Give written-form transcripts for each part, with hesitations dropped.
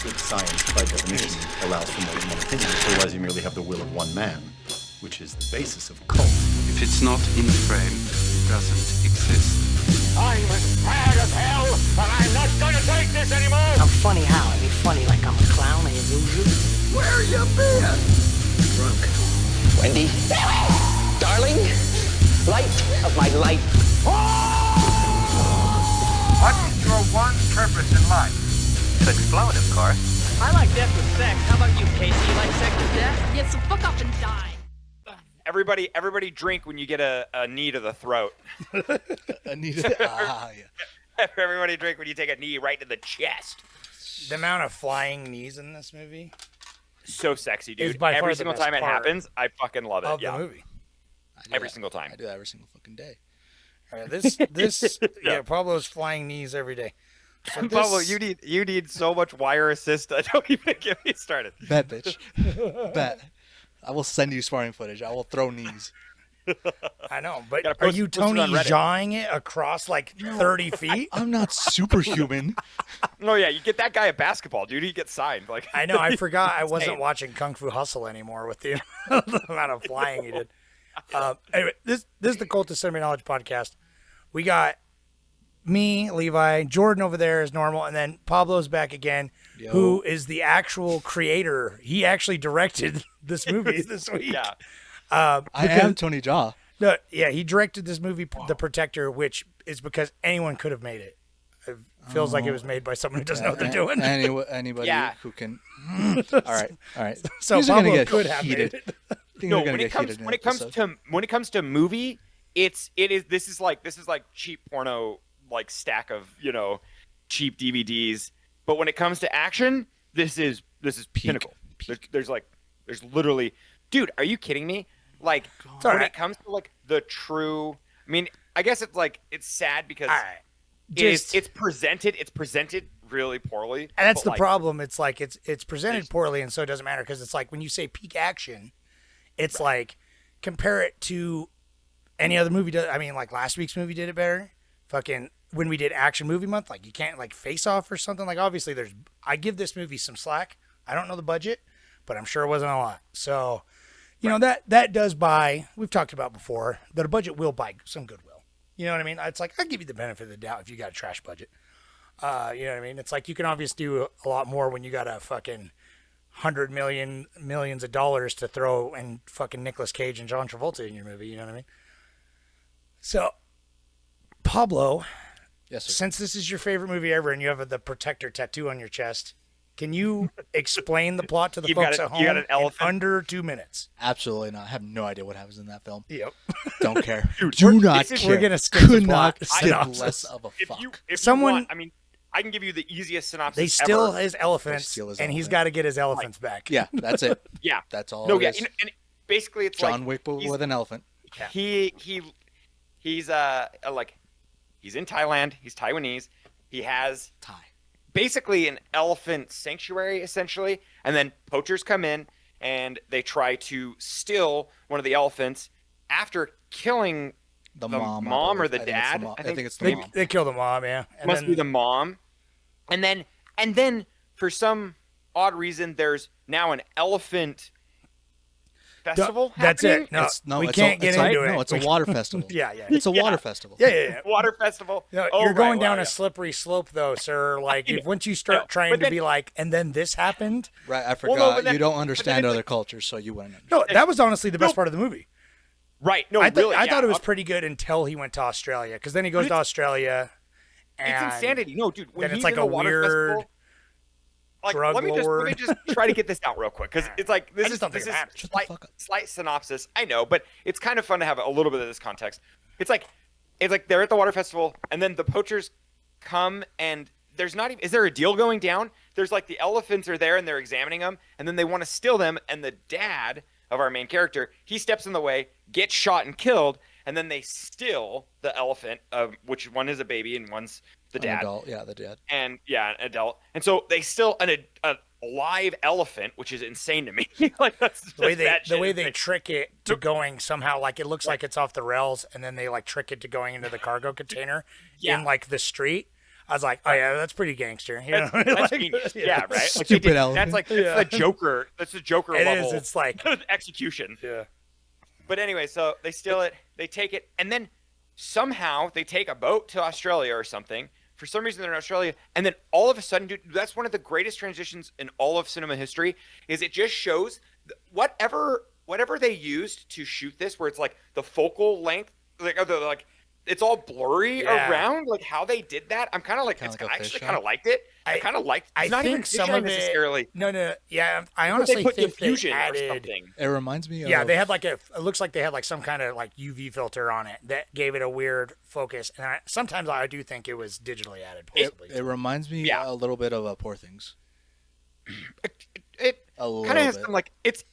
Good science, by definition, allows for more than one opinion. Otherwise, you merely have the will of one man, which is the basis of cult. If it's not in frame, it doesn't exist. I'm as mad as hell, and I'm not gonna take this anymore! I'm funny how? I mean funny like I'm a clown and you lose you? Where you been? Drunk. Wendy, darling, light of my life. What's your one purpose in life? To explode, of course. I like death with sex. How about you, Casey? You like sex with death? Yeah, so fuck off and die. Everybody drink when you get a knee to the throat. Yeah. Everybody drink when you take a knee right to the chest. The amount of flying knees in this movie So sexy, dude. is by far Every the single best time it part happens, I fucking love it. of Yeah. the movie. Every single time. I do that every single fucking day. This Pablo's flying knees every day. So Pablo, you need so much wire assist. Don't even get me started. Bet, bitch. Bet. I will send you sparring footage. I will throw knees. I know, but Gotta are post- you post it on Tony Reddit. jawing it across like 30 feet? I'm not superhuman. No, yeah, you get that guy a basketball, dude. He gets signed. Like I know. I forgot I Insane. wasn't watching Kung Fu Hustle anymore with the amount of flying he did. Anyway, this is the Cult of Cinema Knowledge podcast. We got me, Levi, Jordan over there as normal, and then Pablo's back again, who is the actual creator. He actually directed this movie this week. Yeah. I am Tony Jaa. No, yeah, he directed this movie, The Protector, which is because anyone could have made it. It feels like it was made by someone who doesn't know what they're doing. Anybody Yeah. who can. All right. So These are gonna Pablo get could have made heated. it. Things No, are gonna when it get comes heated in when it comes episode. to movie, this is like cheap porno like stack of, cheap DVDs. But when it comes to action, this is pinnacle. There's literally, dude, are you kidding me? Like when it comes to like the true, I mean, I guess it's sad because it's presented really poorly. And that's but, the like, problem. It's like it's presented poorly, and so it doesn't matter because it's like when you say peak action, it's like compare it to any other movie. I mean, like last week's movie did it better. Fucking when we did Action Movie Month, like you can't like Face Off or something. Like obviously I give this movie some slack. I don't know the budget, but I'm sure it wasn't a lot. So you know that does buy. We've talked about before that a budget will buy some goodwill. You know what I mean? It's like I give you the benefit of the doubt if you got a trash budget. You know what I mean? It's like you can obviously do a lot more when you got a fucking millions of dollars to throw and fucking Nicolas Cage and John Travolta in your movie. You know what I mean? So, Pablo, Yes, sir. since this is your favorite movie ever and you have the Protector tattoo on your chest, can you explain the plot to the folks at home you got an elephant. in under 2 minutes? Absolutely not. I have no idea what happens in that film. Yep. Don't care. Do not care. We're gonna skip the Could plot. not Synopsis. give less of a fuck. If Someone- you want, I mean, I can give you the easiest synopsis They steal ever. his elephants, steal his and he's elephant. got to get his elephants back. Yeah, that's it. Yeah. That's all. No, it yeah, is. and basically it's John like Wick but with an elephant. he's he's in Thailand. He's Taiwanese. He has Thai. basically an elephant sanctuary essentially, and then poachers come in and they try to steal one of the elephants after killing The the mom, mom or I the think it's dad. mom. I I think think it's the They, mom. they kill the mom, yeah. And must then, be the mom, and then for some odd reason there's now an elephant festival That's happening? it. No, It's- no, we it's can't a, get it's into a, it. No, it's a water festival. Yeah, yeah. It's a water festival. Yeah. Water festival. No, Oh, you're right, going wow, down yeah. a slippery slope, though, sir. Like, know. once you start No, trying but to then- be like, and then this happened. Right, I Well, forgot. no, but then- you don't but then understand it's other like- cultures, so you wouldn't. No, that was honestly the best No. part of the movie. Right. No, I really. thought it was yeah. pretty good until he went to Australia, because then he goes to it's- Australia, and It's insanity. No, dude. When then it's he's like in a the water weird festival, like, drug let me lord. just try to get this out real quick because it's like this I just is don't think this it is matters. Shut the fuck up. slight synopsis. I know, but it's kind of fun to have a little bit of this context. It's like they're at the water festival, and then the poachers come, and there's not even. Is there a deal going down? There's like the elephants are there, and they're examining them, and then they want to steal them, and the dad of our main character, he steps in the way, gets shot and killed, and then they steal the elephant, which one is a baby and one's the An dad. adult, yeah, the dad. And yeah, an adult. And so they steal a live elephant, which is insane to me. Like that's the way they insane. trick it to going somehow, like it looks like it's off the rails, and then they like trick it to going into the cargo container Yeah. in like the street. I was like, oh yeah, that's pretty gangster. You know? That's Like, genius. Yeah, right. Like, they Stupid did- elephant. That's like it's the Joker. That's the Joker It level. is. It's like, execution. yeah. But anyway, so they steal it, they take it, and then somehow they take a boat to Australia or something. For some reason, they're in Australia, and then all of a sudden, dude, that's one of the greatest transitions in all of cinema history. Is it just shows whatever they used to shoot this, where it's like the focal length, like it's all blurry Yeah. around, like how they did that. I'm kind of like, Kinda it's, like a I actually fish kind of liked it. I kind of liked. I It's not think even some fisheye of it. necessarily. No, yeah. I But honestly they put think they diffusion or added. something. It reminds me of. Yeah, they had like it looks like they had like some kind of like UV filter on it that gave it a weird focus. And sometimes I do think it was digitally added, possibly. It reminds me Yeah. a little bit of Poor Things. It A little kind of has bit. some like it's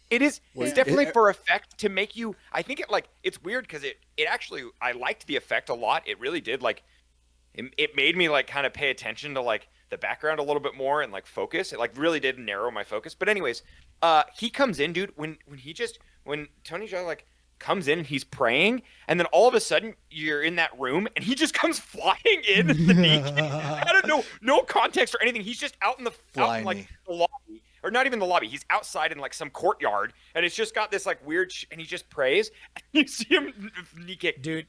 Well, definitely it- for effect to make you. I think it like it's weird because it actually I liked the effect a lot. It really did like it made me like kind of pay attention to like the background a little bit more and like focus. It like really did narrow my focus. But anyways, he comes in, dude. When Tony Jaa like comes in, he's praying, and then all of a sudden you're in that room, and he just comes flying in the naked. I don't know, no context or anything. He's just out in Flying like me. the lobby, or not even the lobby. He's outside in like some courtyard, and it's just got this like weird, and he just prays. And you see him knee kick. Dude,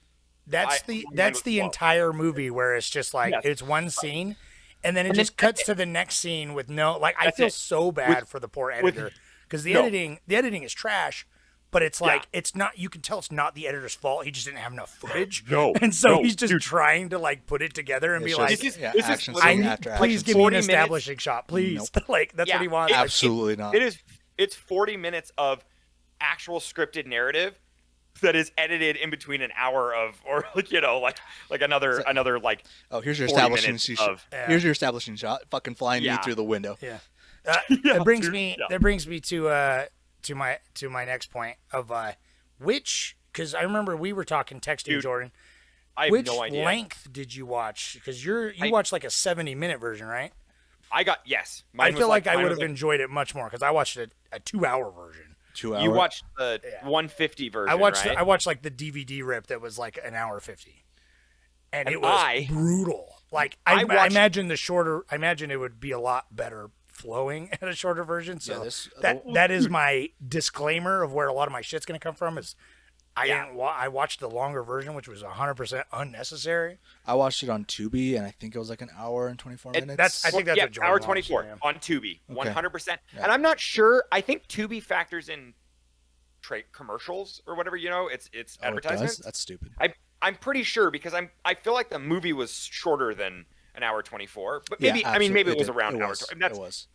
that's my mind that's was the blown. entire movie where it's just like Yes. it's one scene, and then it And just then- cuts to the next scene with no like. I That's feel it. so bad for the poor editor because the no. editing is trash. But it's like Yeah. it's not. You can tell it's not the editor's fault. He just didn't have enough footage. No, and so no, he's just dude. trying to like put it together and It's be just- like, This is- yeah, this is action literally- I scene need, after please action give me an 40 minutes. establishing shot, please. like that's what he wants. Absolutely not. It's 40 minutes of actual scripted narrative that is edited in between an hour of, or like another like. Oh, here's your 40 establishing minutes shot. of- Here's your establishing shot. Fucking flying me Yeah. through the window. Yeah. Yeah, that brings dude, me. yeah. That brings me to my next point of which, because I remember we were talking texting, Dude, Jordan. I have Which no idea. length did you watch? Because you I- watched like a 70-minute version, right? I got yes. I Mine feel was like I mine would was have enjoyed it much more because I watched a 2-hour version. 2 hours. You watched the Yeah. 150 version. I watched right? I watched like the DVD rip that was like an hour 50, and And it was I- brutal. Like I I watched- imagine the shorter. I imagine it would be a lot better flowing at a shorter version. So Yeah, this- that is my disclaimer of where a lot of my shit's gonna come from. Is I Yeah. didn't I watched the longer version, which was 100% unnecessary. I watched it on Tubi, and I think it was like an hour and 24 minutes. I think that's yeah, what Jordan hour watched, 24 yeah. on Tubi, Okay. 100%. Yeah. And I'm not sure. I think Tubi factors in trade commercials or whatever. You know, it's Oh, it does? advertisements. That's stupid. I'm pretty sure because I feel like the movie was shorter than an hour 24, but Yeah, maybe I mean maybe it was absolutely. around It an hour. was. 20. That's It was.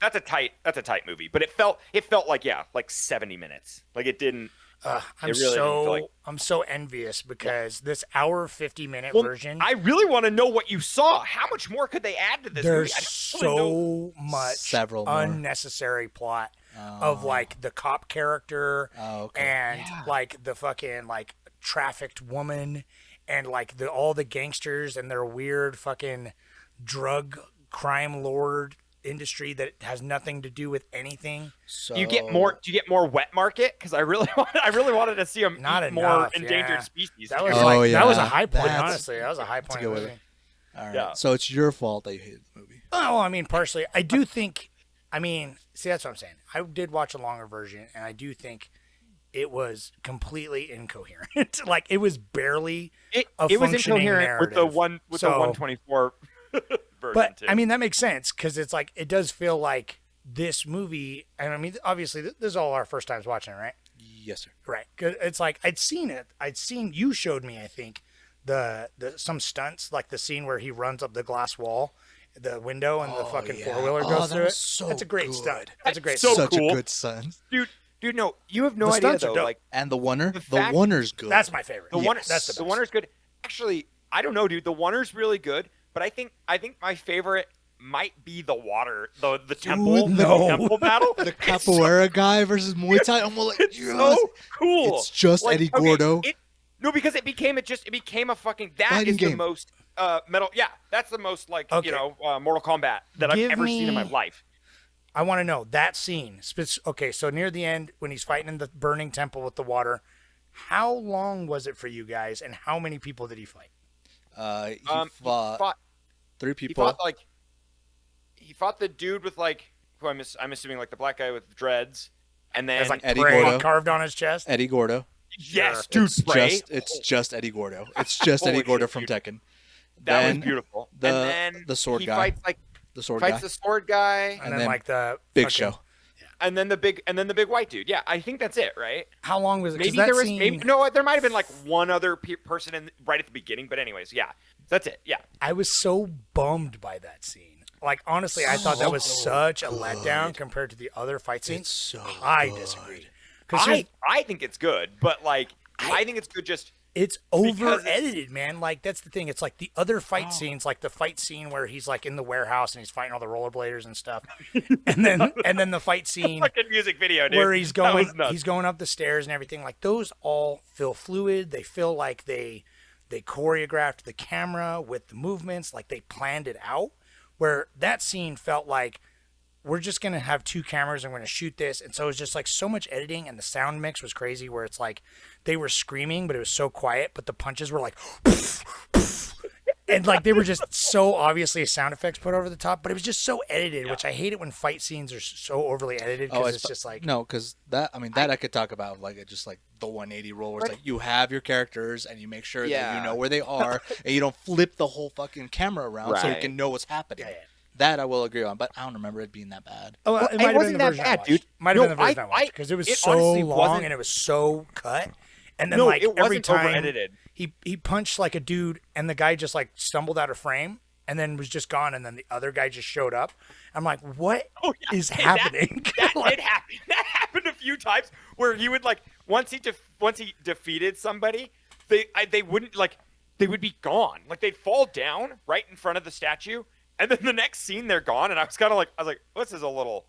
that's a tight movie, but it felt like like 70 minutes. Like it didn't. I'm It really didn't feel like- I'm so envious because this hour 50-minute Well, version. I really want to know what you saw. How much more could they add to this There's movie? I don't really know. so much Several more. unnecessary plot of like the cop character Oh, okay. and Yeah. like the fucking like trafficked woman and like all the gangsters and their weird fucking drug crime lord industry that has nothing to do with anything. So Do you get more wet market? Because I really wanted to see them Not eat more enough, endangered yeah. species. That was Oh, that was a yeah. high point, That's- honestly. That was a high point. good of the way movie. All right. Yeah. So it's your fault that you hated the movie. Oh, I mean, partially. I do think. I mean, see, that's what I'm saying. I did watch a longer version, and I do think it was completely incoherent. Like it was barely it a was functioning incoherent with the narrative. one with the So- 124 version But too. I mean, that makes sense because it's like it does feel like this movie. And I mean, obviously, this is all our first times watching it, right? Yes, sir. Right. 'Cause it's like I'd seen it. You showed me, I think, the some stunts, like the scene where he runs up the glass wall, the window, and the Oh, fucking yeah. 4-wheeler Oh, goes that through was it. so That's a great good. stunt. That's a great So stunt. Such cool. a good son. dude, no, you have no The idea stunts are though. dope. Like And the Wonder. The The fact- Wonder's good. That's my favorite. the one, Yes, that's the the best. Wonder's good. Actually, I don't know, dude. The Wonder's really good, but I think my favorite might be the water, the temple, no. the temple battle. the capoeira guy versus Muay Thai. I'm like, It's yes. so cool. It's just Eddie Gordo. No, because it became a fucking that Fighting is the game. most metal. Yeah, that's the most like Okay. Mortal Kombat that Give I've ever seen in my me- life. I want to know that scene. Okay, so near the end when he's fighting in the burning temple with the water, how long was it for you guys, and how many people did he fight? He He fought. fought 3 He people. fought the dude with like who I'm assuming like the black guy with dreads, and then There's like Eddie Prey Gordo. carved on his chest. Eddie Gordo. yes, dude, It's Prey. just Eddie Gordo. It's just Eddie Holy Gordo shit, from dude. Tekken. That Then was beautiful. the- and then the sword he guy. fights like The sword fights guy. the sword guy, And then then like the Big fucking- Show. and then the big white dude. Yeah, I think that's it, right? How long was it? 'Cause Maybe that there was scene, maybe no. There might have been like one other person right at the beginning, but anyways, yeah, that's it. Yeah, I was so bummed by that scene. Like honestly, I thought that was such a letdown compared to the other fight scenes. It's so I good. disagreed. Because I think it's good, but like I think it's good just it's Because over it's- edited, man. Like that's the thing. It's like the other fight scenes, like the fight scene where he's like in the warehouse and he's fighting all the rollerbladers and stuff, and then the fight scene fucking music video, dude. where he's That was going nuts. up the stairs and everything. Like those all feel fluid. They feel like they choreographed the camera with the movements, like they planned it out. Where that scene felt like we're just gonna have 2 cameras and we're gonna shoot this, and so it was just like so much editing, and the sound mix was crazy. Where it's like they were screaming, but it was so quiet, but the punches were like, and like they were just so obviously sound effects put over the top. But it was just so edited, which I hate it when fight scenes are so overly edited because it's just like no, because that I could talk about like it just like the 180 rule where it's like you have your characters and you make sure that Yeah. you know where they are and you don't flip the whole fucking camera around so you Right. can know what's happening. Yeah. That I will agree on, but I don't remember it being that bad. Oh, Well, it it might have been wasn't the that version I bad, watched. dude. Might have No, been the version I I- watched because it was it so honestly long wasn't- and it was so cut. And then No, like it every wasn't time over-edited. he punched like a dude and the guy just like stumbled out of frame and then was just gone and then the other guy just showed up. I'm like, what is Hey, happening? That Like, did happen. That happened a few times where he would like once he defeated somebody, they wouldn't like they would be gone. Like they'd fall down right in front of the statue, and then the next scene they're gone. And I was like, oh, this is a little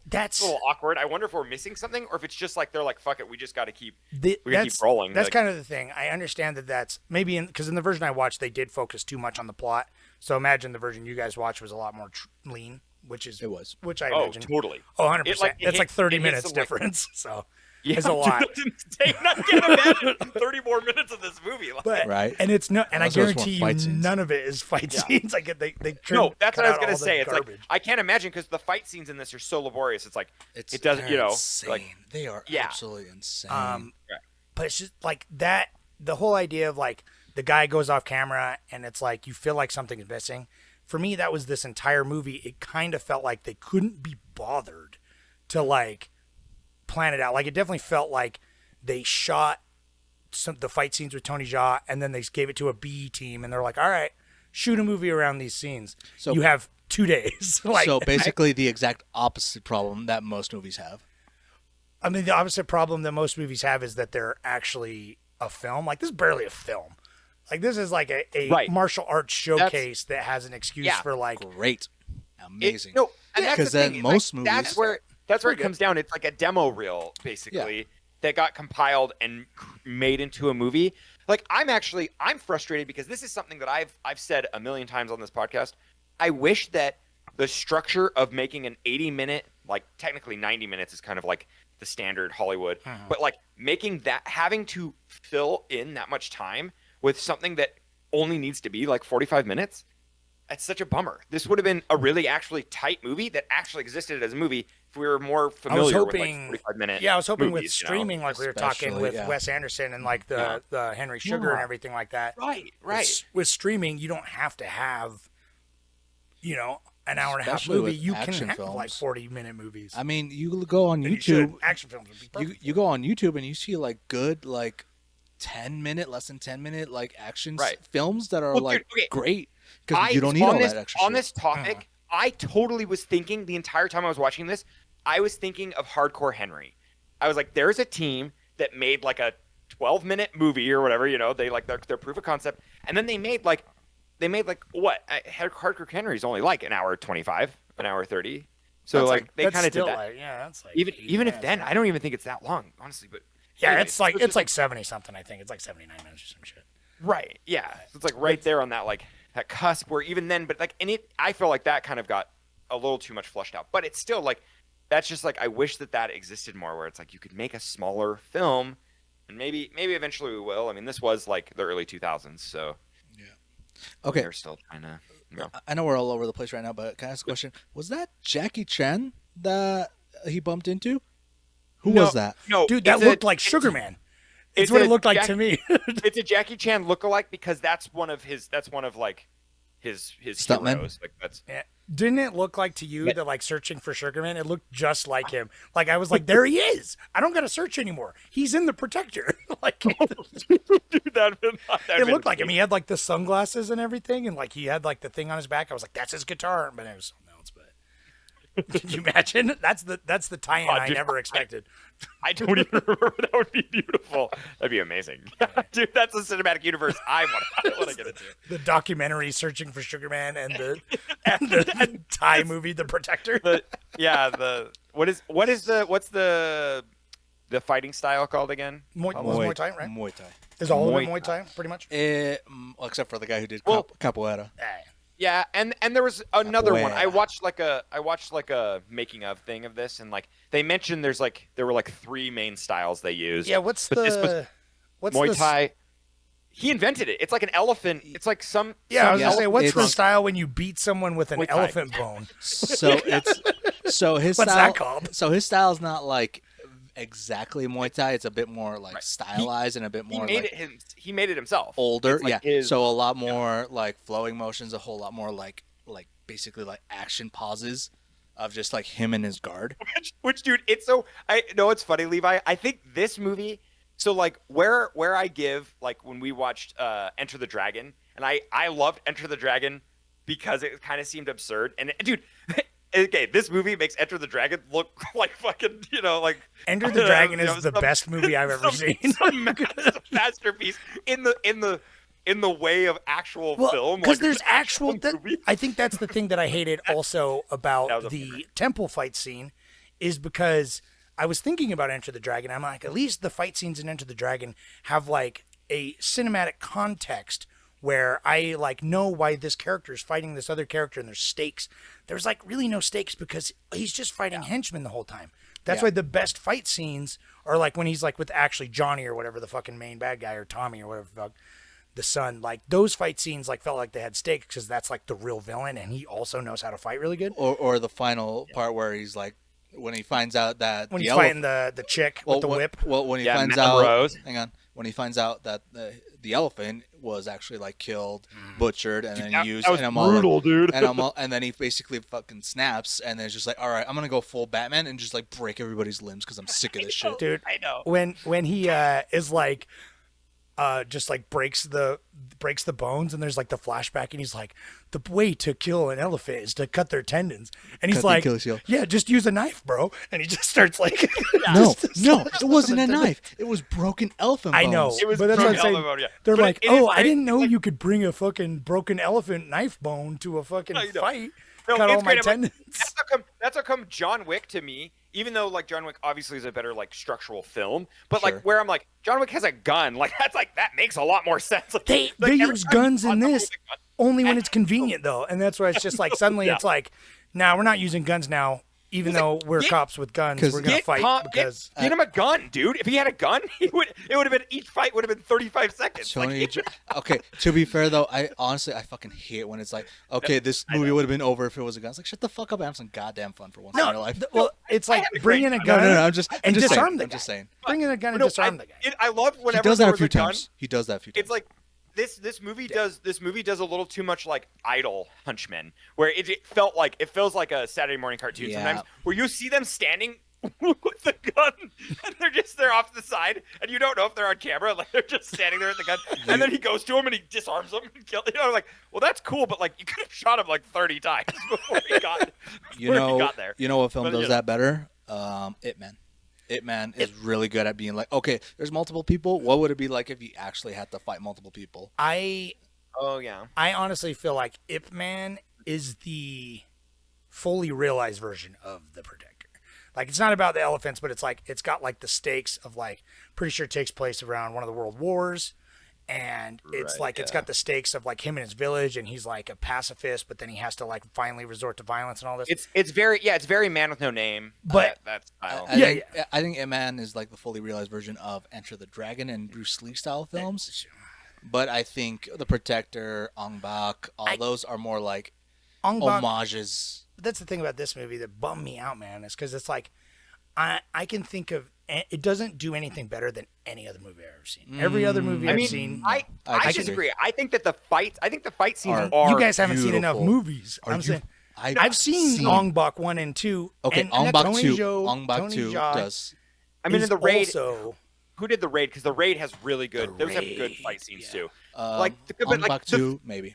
awkward. I wonder if we're missing something, or if it's just like they're like, fuck it, we just got to keep keep rolling. That's Like, kind of the thing. I understand that that's maybe because in the version I watched, they did focus too much on the plot. So imagine the version you guys watched was a lot more lean, which I imagine. totally. Oh, 100%. It, like, it That's hit- like 30 it hits minutes some, like- difference. So Yeah, it's a lot. I can't imagine 30 more minutes of this movie. Like, But, Right. And it's no, and I Also, it's more guarantee you, fight scenes. none of it is fight scenes. Like they no, that's cut what I was out gonna all the say. It's garbage. like I can't imagine because the fight scenes in this are so laborious. It's like It doesn't, they're insane. like They are Yeah. absolutely insane. But it's just like that. The whole idea of like the guy goes off camera and it's like you feel like something is missing. For me, that was this entire movie. It kind of felt like they couldn't be bothered to like plan it out. Like it definitely felt like they shot the fight scenes with Tony Jaa and then they gave it to a B team and they're like, all right, shoot a movie around these scenes. So- you have 2 days. Like, so basically the exact opposite problem that most movies have. I mean, the opposite problem that most movies have is that they're actually a film. Like this is barely a film. Like this is like a Right. martial arts showcase that has an excuse Yeah. for like Great. Amazing. No, and that's the 'Cause then thing, most like, movies- that's where it comes down. It's like a demo reel basically that got compiled and made into a movie. Like I'm frustrated because this is something that I've said a million times on this podcast. I wish that the structure of making an 80-minute, like technically 90 minutes is kind of like the standard Hollywood, but like making that, having to fill in that much time with something that only needs to be like 45 minutes. That's such a bummer. This would have been a really actually tight movie that actually existed as a movie if we were more familiar with like 45-minute. Yeah, I was hoping with movies, you know? streaming, like we were talking Especially, with yeah. Wes Anderson and like the Henry Sugar and everything like that. Right. With streaming, you don't have to have, an hour and a half Especially movie. with You can action have like films. 40-minute movies. I mean, you go on And you should. YouTube. Action films would be perfect. You go on YouTube and you see like good like 10-minute, less than 10-minute like action films that are Well, like dude, okay. great because you don't need all that extra on shit. this topic, I totally was thinking the entire time I was watching this, I was thinking of Hardcore Henry. I was like, there's a team that made like a 12-minute movie or whatever, they like their proof of concept, and then they made like what? Hardcore Henry's only like an hour 25, an hour 30. So That's like they that's kind of did still that. like, yeah, that's like Even 80 if minutes. then, I don't even think it's that long, honestly. But Yeah, anyways, it's like so it's like 70 something. I think it's like 79 minutes or some shit. right, yeah. So it's like right there on that like that cusp where even then, but like I feel like that kind of got a little too much flushed out. But it's still like that's just like I wish that existed more, where it's like you could make a smaller film, and maybe eventually we will. I mean, this was like the early 2000s, so Okay, they're still trying to. No. I know we're all over the place right now, but can I ask a question? Was that Jackie Chan that he bumped into? Who was that? No, Dude, that looked like Sugar Man. It's what it looked like to me. It's a Jackie Chan lookalike because that's one of like his Stuntman? heroes. Like that's Yeah. Didn't it look like to you that like searching for Sugar Man? It looked just like him. Like I was like, there he is. I don't got to search anymore. He's in the Protector. Like dude, it looked like him. He had like the sunglasses and everything, and like he had like the thing on his back. I was like, that's his guitar, but it was something else. But could you imagine? That's the tie-in I dude, never expected. I don't even remember. That would be beautiful. That'd be amazing. Dude, that's the cinematic universe I want to get into. The documentary searching for Sugar Man and the Thai movie, The Protector. What's the fighting style called again? Muay Thai, right? Muay Thai. Is all of it Muay Muay Thai, pretty much? Well, except for the guy who did Well- capoeira. Yeah, and there was another one. I Capoeira. watched like a making of thing of this, and like they mentioned there were like 3 main styles they used. Yeah, what's But this was Muay the Thai. He invented it. It's like an elephant. It's like some. Yeah, I was some gonna say, what's the It's- style when you beat someone with an Muay Thai. elephant bone? So his What's style. that called? So his style is not like exactly Muay Thai. It's a bit more like Right. stylized and a bit He more made like it. He made it himself. older. It's like Yeah. his- So a lot more like flowing motions. A whole lot more like basically like action pauses of just like him and his guard. Which dude, it's so I know it's funny, Levi. I think this movie. So like where I give like when we watched Enter the Dragon, and I loved Enter the Dragon because it kind of seemed absurd. And dude, okay, this movie makes Enter the Dragon look like fucking like Enter the Dragon is the some- best movie I've ever seen. some masterpiece in the way of actual Well, film. because like, there's an actual. movie. I think that's the thing that I hated also That about was a the temple fight scene, is because I was thinking about Enter the Dragon. I'm like, at least the fight scenes in Enter the Dragon have like a cinematic context where I like know why this character is fighting this other character, and there's stakes. There's like really no stakes because he's just fighting henchmen the whole time. That's why the best fight scenes are like when he's like with actually Johnny or whatever the fucking main bad guy, or Tommy or whatever the fuck. The son, like those fight scenes like felt like they had stakes because that's like the real villain, and he also knows how to fight really good. Or the final part where he's like when he finds out that When the he's elephant- fighting the chick with the whip. Well, when he Yeah, finds Matt out, Rose. hang on, when he finds out that the elephant was actually like killed, butchered, and then used, that was and I'm all brutal, like, dude. and then he basically fucking snaps, and then it's just like, all right, I'm gonna go full Batman and just like break everybody's limbs because I'm sick of this shit. Dude, I know. when he is like just like breaks the bones, and there's like the flashback, and he's like, the way to kill an elephant is to cut their tendons, and he's Cut the like, Achilles heel. yeah, just use a knife, bro, and he just starts like No, just no, slash it wasn't a the knife. It was broken elephant bones. I know, It was but that's what I'm broken saying. elephant bone, yeah. They're But like, it is oh, I great. didn't know Like- you could bring a fucking broken elephant knife bone to a fucking I know. fight. No, Cut it's all my great. I'm like, tendons. that's how come John Wick to me, even though like John Wick obviously is a better like structural film, but Sure. like where I'm like John Wick has a gun, like that's like that makes a lot more sense. Like, They every use time guns you in watch someone this with a gun- only when it's convenient though, and that's why it's just like suddenly it's like, nah, we're not using guns now, even though we're get- cops with guns. 'cause We're gonna fight because get him a gun, dude. If he had a gun, it would have been each fight would have been 35 seconds. Tony, Like, okay. To be fair though, I fucking hate when it's like, okay, this movie would have been over if it was a gun. It's like, shut the fuck up and have some goddamn fun for once in your life. well, it's like had a bring great in a time. gun No, I'm just and saying. disarm the I'm guy. just saying. Bring in a gun and no, disarm the guy. I love He whenever does there that a was few gun. times. He does that a few times. It's like this movie does a little too much like idle hunchmen, where it feels like a Saturday morning cartoon Yeah. sometimes, where you see them standing with the gun and they're off to the side and you don't know if they're on camera, like they're just standing there with the gun, and then he goes to him and he disarms them and kills. Like, well, that's cool, but like you could have shot him like 30 times before he got you he know, got there. you know what film But, does yeah. that better? Ip Man. Ip Man is really good at being like, okay, there's multiple people. What would it be like if you actually had to fight multiple people? I Oh yeah. honestly feel like Ip Man is the fully realized version of the Protector. Like, it's not about the elephants, but it's like it's got like the stakes of like, pretty sure it takes place around one of the world wars, and it's Right, like it's got the stakes of like him and his village, and he's like a pacifist, but then he has to like finally resort to violence and all this. It's very Man with No Name. But- that style. I think Ip Man is like the fully realized version of Enter the Dragon and Bruce Lee style films. But I think The Protector, Ong Bak, all those are more like Ong Bak, homages. that's the thing about this movie that bummed me out, man, is because it's like I can think of it doesn't do anything better than any other movie I've ever seen. Every other movie I've seen. I disagree. I think the fight scenes Are are. You guys haven't seen enough beautiful. movies. Are I'm you- saying I've I've seen Ong Bak 1 and 2. Okay, and Ong Bak Tony 2. Zhou- Ong Bak Tony 2 Jaa does. I mean, is in the raid, also who did the raid? Because the raid has really good. The Those have good Raid, fight scenes yeah. too. Ong Bak 2, maybe.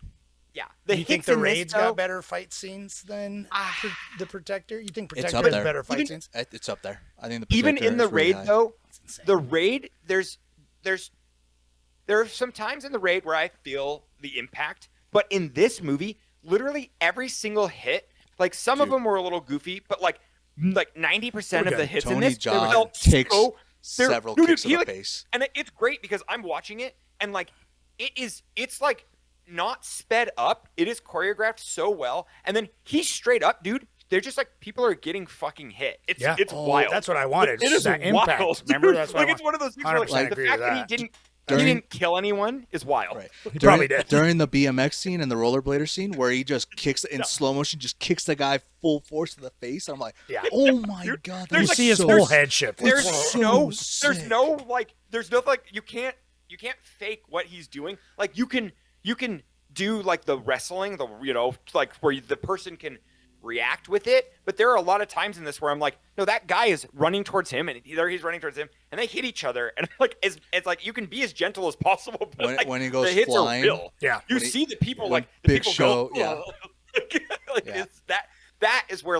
Yeah, the you think hits the in this, Raid's though, got better fight scenes than the Protector? You think It's Protector up has there. better fight Even- scenes? It's up there. I think the even Protector in the is really raid high. though, insane. the raid there are some times in the raid where I feel the impact, but in this movie, literally every single hit, like some of them were a little goofy, but like 90% of the hits in Tony this Jaa felt takes so several dude, kicks to he, the like, face. and it's great because I'm watching it and like it's like not sped up. It is choreographed so well, and then he's straight up, dude. They're just like people are getting fucking hit. It's Yeah. it's Oh, wild. that's what I wanted. It is That wild. impact. Dude. Remember? That's what I like it's one of those things where 100% like the agree fact with that that. he didn't kill anyone is wild. Right. He probably did. During the BMX scene and the rollerblader scene where he just kicks in slow motion, just kicks the guy full force to the face. I'm like, Yeah. oh my god, You There's that's see his so whole head shift. There's so no sick. there's no like you can't fake what he's doing. Like you can do like the wrestling, like where the person can react with it, but there are a lot of times in this where I'm like, no, that guy is running towards him and he's running towards him and they hit each other and like it's like you can be as gentle as possible, but When he goes the hits flying, are real. Yeah. You When he- see the people when like the Big people Show, go, yeah. like Yeah. it's that is where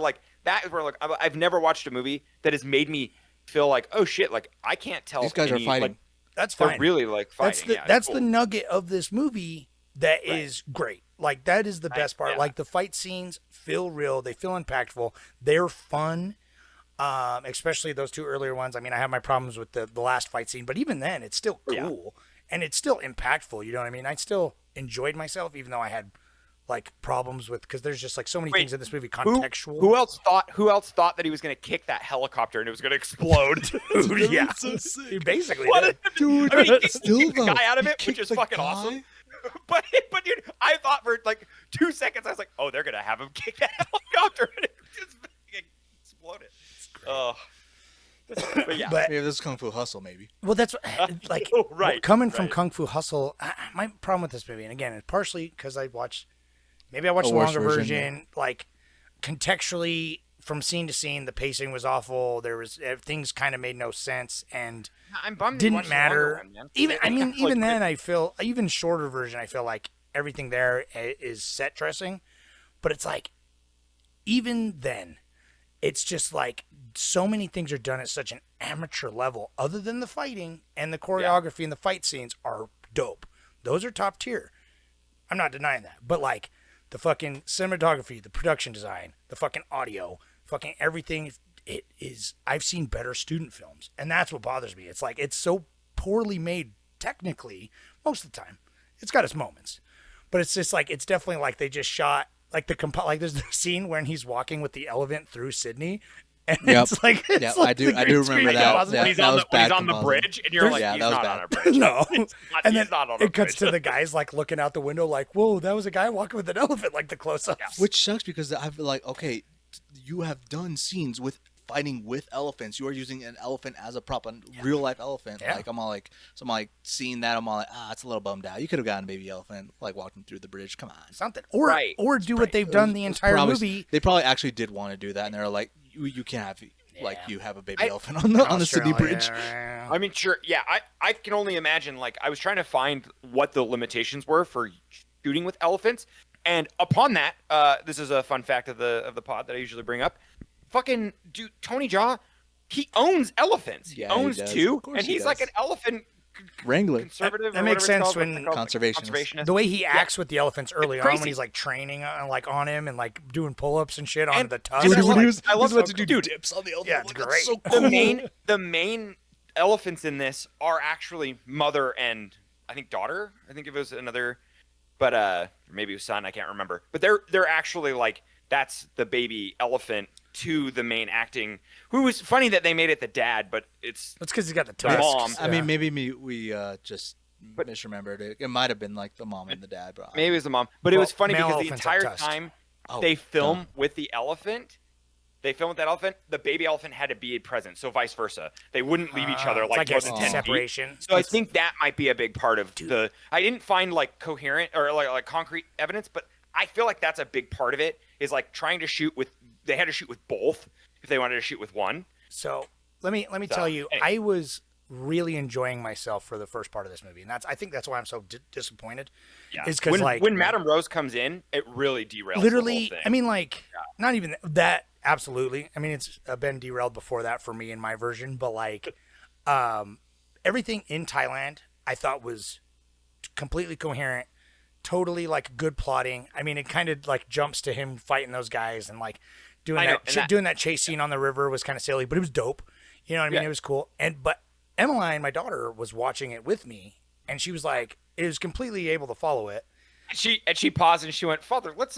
I've never watched a movie that has made me feel like, oh shit, like I can't tell These guys any, are fighting. like, That's they're fine. really like fighting. That's cool. the nugget of this movie that is great. Like that is the best part. yeah. Like the fight scenes feel real. They feel impactful. They're fun. Especially those two earlier ones. I mean, I have my problems with the last fight scene, but even then, it's still cool and it's still impactful. You know what I mean? I still enjoyed myself, even though I had like problems with because there's just like so many things in this movie contextual. Who else thought that he was gonna kick that helicopter and it was gonna explode? Dude, yeah, he basically What did. dude, I mean, he still kicked the though, guy out of he it, which kicked is the fucking guy? awesome. But dude, I thought for like 2 seconds, I was like, oh, they're gonna have him kick that helicopter and it just fucking exploded. Oh, but yeah. But Maybe this is Kung Fu Hustle, maybe. well, that's like Right, coming from right. Kung Fu Hustle. My problem with this movie, and again, it's partially because I watched the worse longer version, version. Like contextually, from scene to scene, the pacing was awful. There was things kind of made no sense and I'm bummed that you didn't watched the longer matter. one, man. Even then, I feel even shorter version. I feel like everything there is set dressing, but it's like even then, it's just like so many things are done at such an amateur level. Other than the fighting and the choreography and the fight scenes are dope. Those are top tier. I'm not denying that, but like the fucking cinematography, the production design, the fucking audio, fucking everything. It is. I've seen better student films, and that's what bothers me. It's like it's so poorly made technically most of the time. It's got its moments, but it's just like it's definitely like they just shot like like there's the scene when he's walking with the elephant through Sydney, and Yep. it's like Yeah, I do remember that. When he's that on was the, when he's bad on the compositing. bridge, and you're like, Yeah, he's that was not bad. on a bridge. no, and then he's not on a it cuts bridge. to the guys like looking out the window, like whoa, that was a guy walking with an elephant, like the close-ups. Which sucks because I feel like, okay, you have done scenes with fighting with elephants. You are using an elephant as a prop, a real life elephant. Yeah. Like I'm all like, so I'm like seeing that. I'm all like, it's a little bummed out. You could have gotten a baby elephant like walking through the bridge. Come on. Something, or Right. or do what they've done the entire Probably- movie. They probably actually did want to do that, and they're like, you can't have like Yeah. you have a baby elephant on the Sydney Bridge. Australia. I mean, sure, yeah. I can only imagine. Like, I was trying to find what the limitations were for shooting with elephants, and upon that, this is a fun fact of the pod that I usually bring up. Fucking dude, Tony Jaa, he owns elephants. He Yeah, he owns does. two, Of course and he he's like does. an elephant Wrangler. conservative. That or makes whatever it's sense called. when- What's it called? Conservationist. The way he acts with the elephants early on when crazy. he's like training like on him and like doing pull-ups and shit on And the tusk. dude, It's when like- he was- I love about so to do dude, dips on the elephant. Yeah, it's Like, great. so the main elephants in this are actually mother and I think daughter. I think it was another, but maybe it was son. I can't remember. But they're actually like that's the baby elephant to the main acting. Who was funny that they made it the dad, but it's That's because he's got the The tusks. mom. I mean, maybe we just misremembered it. It might have been like the mom and the dad, but Maybe it was the mom. But it was funny male because the elephants have entire tusk. time Oh, they film dumb. with the elephant. They filmed with that elephant. The baby elephant had to be present, so vice versa. They wouldn't leave each other It's like like more a than 10 feet. separation. So I think that might be a big part of the. I didn't find like coherent or like concrete evidence, but I feel like that's a big part of it. Is like trying to shoot with. They had to shoot with both if they wanted to shoot with one. So let me tell you, anyway. I was really enjoying myself for the first part of this movie, and I think that's why I'm so disappointed. Yeah. Is because like when Madame Rose comes in, it really derails literally, the whole thing. I mean, like not even that. Absolutely, I mean it's been derailed before that for me in my version, but like everything in Thailand, I thought was completely coherent, totally like good plotting. I mean, it kind of like jumps to him fighting those guys and like doing doing that chase scene on the river was kind of silly, but it was dope. You know what I mean? Yeah. It was cool. But Emmeline, my daughter, was watching it with me, and she was like, it was completely able to follow it. She paused and she went, "Father, let's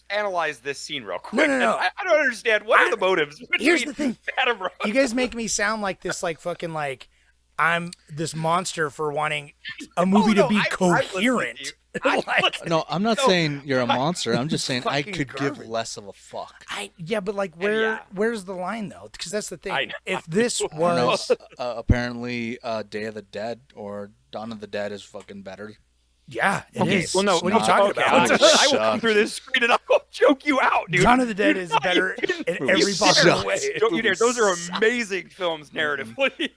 analyze this scene real quick." No. I don't understand what are the motives. Here's the between thing. Madame Rose. You guys make me sound like this, like fucking like I'm this monster for wanting a movie no, to be I listened to you. coherent. I Like, listened. No, I'm not saying you're a monster. I'm just saying I fucking could give garbage. less of a fuck. but like where's the line though? Because that's the I thing. know. If this No, was apparently, Day of the Dead or Dawn of the Dead is fucking better. yeah, it Okay, is. well, no. What are you talking okay, about? I will come through this screen and I will choke you out, dude. Dawn of the Dead You're is not better even- in you every dare. possible way. Don't you dare. Those are amazing films narratively.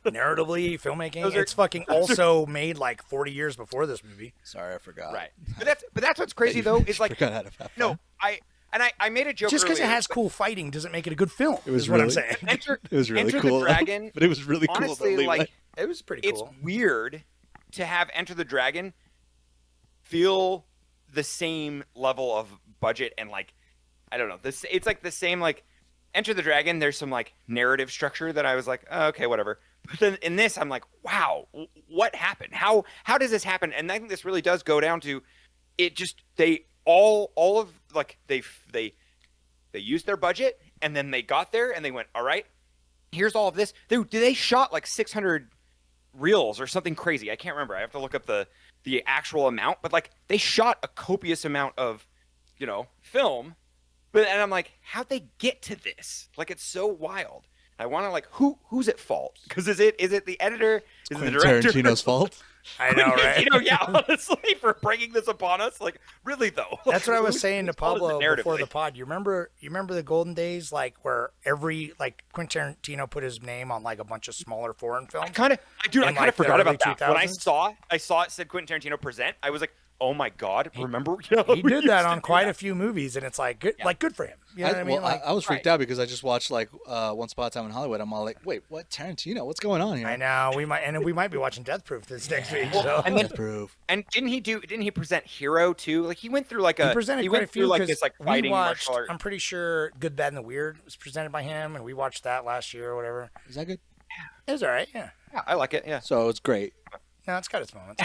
Narratively, filmmaking, Those are- it's fucking also made like 40 years before this movie. Sorry, I forgot. Right. But that's what's crazy though is like Forgot how to have no, fun. I made a joke Just because it earlier, has cool fighting doesn't make it a good film. It was is what I'm really- saying. Enter, It was really Enter cool, the though. Dragon. But it was really cool, though, Honestly, Levi. like It was pretty it's cool. weird to have Enter the Dragon feel the same level of budget and like I don't know. This it's like the same like Enter the Dragon. There's some like narrative structure that I was like, oh, okay, whatever. But then in this, I'm like, wow, what happened? How does this happen? And I think this really does go down to it. Just they all of like they used their budget and then they got there and they went, all right, here's all of this. They shot like 600 reels or something crazy. I can't remember. I have to look up the actual amount, but like they shot a copious amount of, film. And I'm like, how'd they get to this? Like it's so wild. I want to like who's at fault? Because is it the editor? Is it the Quentin director? Tarantino's fault. I know, right? Yeah, honestly, for bringing this upon us, like really though. That's what I was saying to Whose fault is it Pablo before the narratively? pod. You remember the golden days, like where every like Quentin Tarantino put his name on like a bunch of smaller foreign films. I kind of In, forgot like, the about early that. When I 2000s? saw it said Quentin Tarantino present, I was like, oh my god, remember? He did that on quite a few movies, and it's like good for him. You know what I mean? Like, I was freaked right. out because I just watched like Once Upon a Time in Hollywood. I'm all like, wait, what? Tarantino? What's going on here? I know we might be watching Death Proof this next week. So. and then Proof. and didn't he present Hero too? Like he went through like He presented quite a went few through like 'cause this like we fighting watched. martial art. I'm pretty sure Good, Bad, and the Weird was presented by him, and we watched that last year or whatever. Is that good? It was all right. Yeah, Yeah, I like it. Yeah. So it's great. no, it's got its moments.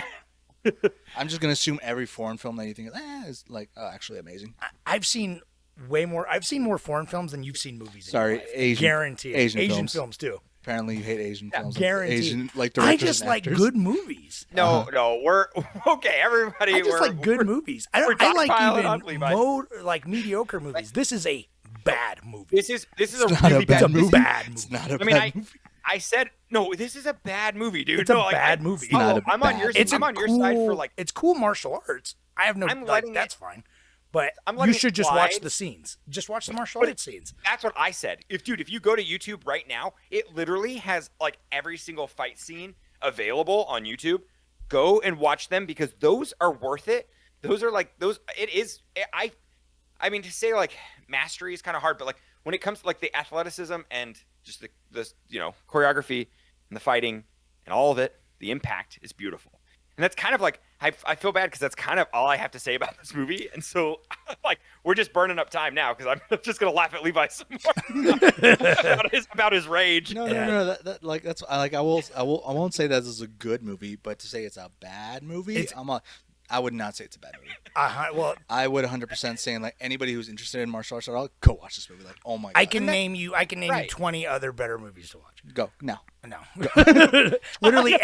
I'm just gonna assume every foreign film that you think is like actually amazing. I've seen way more. I've seen more foreign films than you've seen movies. In Sorry, your life. Asian- Guarantee. Asian films too. Apparently, you hate Asian films. Guaranteed. Asian like I directors just and like actors. good movies. No, we're okay. Everybody, I just we're, like good we're- movies. we're I like dogpiling on Levi. even like mediocre movies. This is a bad movie. This is a Not really a bad bad movie. bad movie. It's not a I mean, bad movie. I said no. This is a bad movie, dude. It's a no, like, bad I- movie. It's not a I'm on your. It's I'm a on your cool, side for like. it's cool martial arts. I have no I'm like letting that's it- fine. But I'm you letting it should just watch slide. the scenes. Just watch the martial But arts scenes. That's what I said. If you go to YouTube right now, it literally has like every single fight scene available on YouTube. Go and watch them because those are worth it. Those are like those. It is. I mean to say like mastery is kind of hard, but like when it comes to like the athleticism and just the choreography and the fighting and all of it, the impact is beautiful. And that's kind of like I feel bad because that's kind of all I have to say about this movie. And so like we're just burning up time now because I'm just gonna laugh at Levi some more about his rage. No. That like that's I won't say that this is a good movie, but to say it's a bad movie, I would not say it's a bad movie. Well, I would 100% saying like anybody who's interested in martial arts at all, go watch this movie. Like, oh my god. I can name you Right. 20 other better movies to watch. Go now. No. Literally